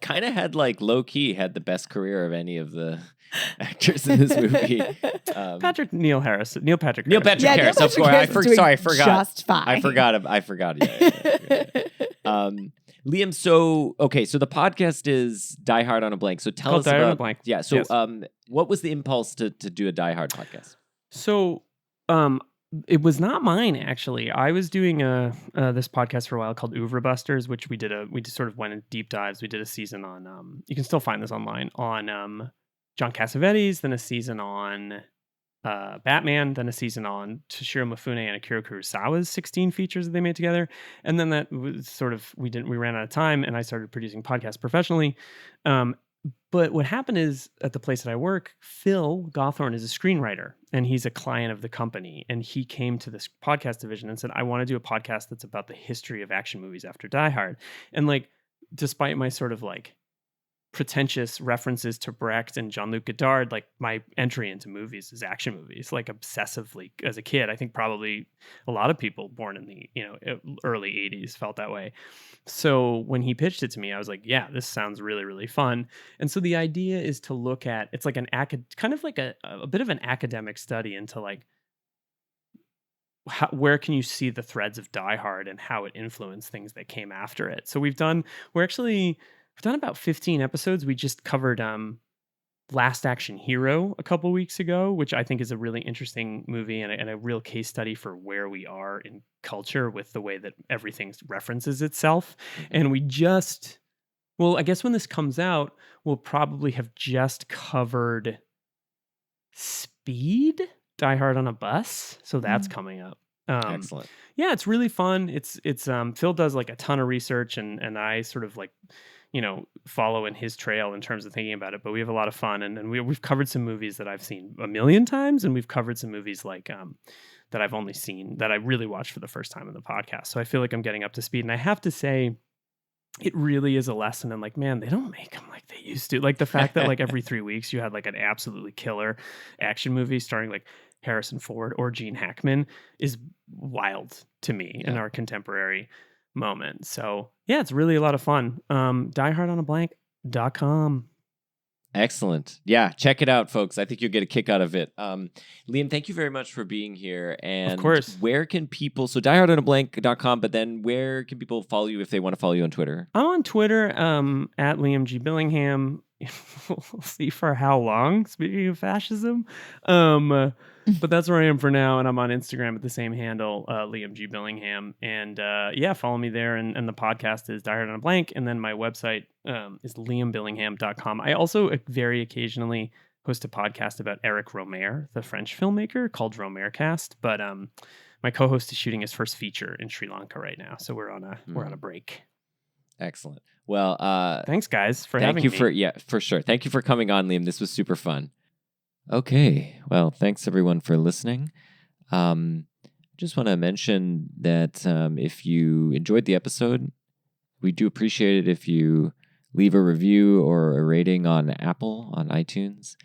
Kind of had like low key had the best career of any of the actors in this movie. Neil Patrick Neil Harris. Patrick Yeah, Neil Harris, of Patrick course. Harris is doing I forgot. just fine. I forgot. Yeah. Liam, so the podcast is Die Hard on a Blank. So tell Called us Die Hard on about a Blank. Yeah. So Yes. what was the impulse to do a Die Hard podcast? So, it was not mine actually. I was doing this podcast for a while called Oeuvre Busters, which we just sort of went in deep dives. We did a season on you can still find this online on John Cassavetes, then a season on Batman, then a season on Toshiro Mifune and Akira Kurosawa's 16 features that they made together. And then that was sort of we ran out of time and I started producing podcasts professionally. But what happened is at the place that I work, Phil Gawthorne is a screenwriter and he's a client of the company. And he came to this podcast division and said, I want to do a podcast that's about the history of action movies after Die Hard. And like, despite my sort of like pretentious references to Brecht and Jean-Luc Godard, like my entry into movies is action movies, like obsessively as a kid. I think probably a lot of people born in the early 80s felt that way. So when he pitched it to me, I was like, yeah, this sounds really, really fun. And so the idea is to look at, it's like kind of like a bit of an academic study into like where can you see the threads of Die Hard and how it influenced things that came after it. So we've done about 15 episodes. We just covered Last Action Hero a couple weeks ago, which I think is a really interesting movie and a real case study for where we are in culture with the way that everything references itself. And I guess when this comes out, we'll probably have just covered Speed, Die Hard on a Bus. So that's coming up. Excellent. Yeah, it's really fun. It's Phil does like a ton of research and I sort of like, follow in his trail in terms of thinking about it, but we have a lot of fun and we've covered some movies that I've seen a million times and we've covered some movies like that I've only seen that I really watched for the first time in the podcast. So I feel like I'm getting up to speed and I have to say it really is a lesson in like, man, they don't make them like they used to. Like the fact that like every 3 weeks you had like an absolutely killer action movie starring like Harrison Ford or Gene Hackman is wild to me in our contemporary moment. So yeah, it's really a lot of fun. diehardonablank.com. Excellent. Yeah, check it out, folks. I think you'll get a kick out of it. Liam, thank you very much for being here. And of course. Where can people, so diehardonablank.com, but then where can people follow you if they want to follow you on Twitter? I'm on Twitter at Liam G. Billingham. We'll see for how long, speaking of fascism. But that's where I am for now. And I'm on Instagram at the same handle, Liam G. Billingham. And follow me there. And the podcast is Die Hard on a Blank. And then my website is liambillingham.com. I also very occasionally host a podcast about Eric Rohmer, the French filmmaker, called Rohmercast. But my co-host is shooting his first feature in Sri Lanka right now. So we're on a break. Excellent. Well, thanks guys for having me. For sure. Thank you for coming on, Liam. This was super fun. Okay. Well, thanks everyone for listening. Just want to mention that if you enjoyed the episode, we do appreciate it if you leave a review or a rating on Apple, on iTunes.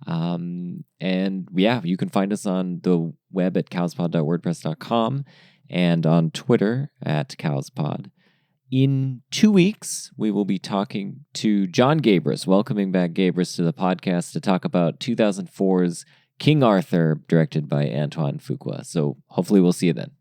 You can find us on the web at cowspod.wordpress.com and on Twitter at cowspod. In 2 weeks, we will be talking to John Gabris, welcoming back Gabris to the podcast to talk about 2004's King Arthur, directed by Antoine Fuqua. So hopefully we'll see you then.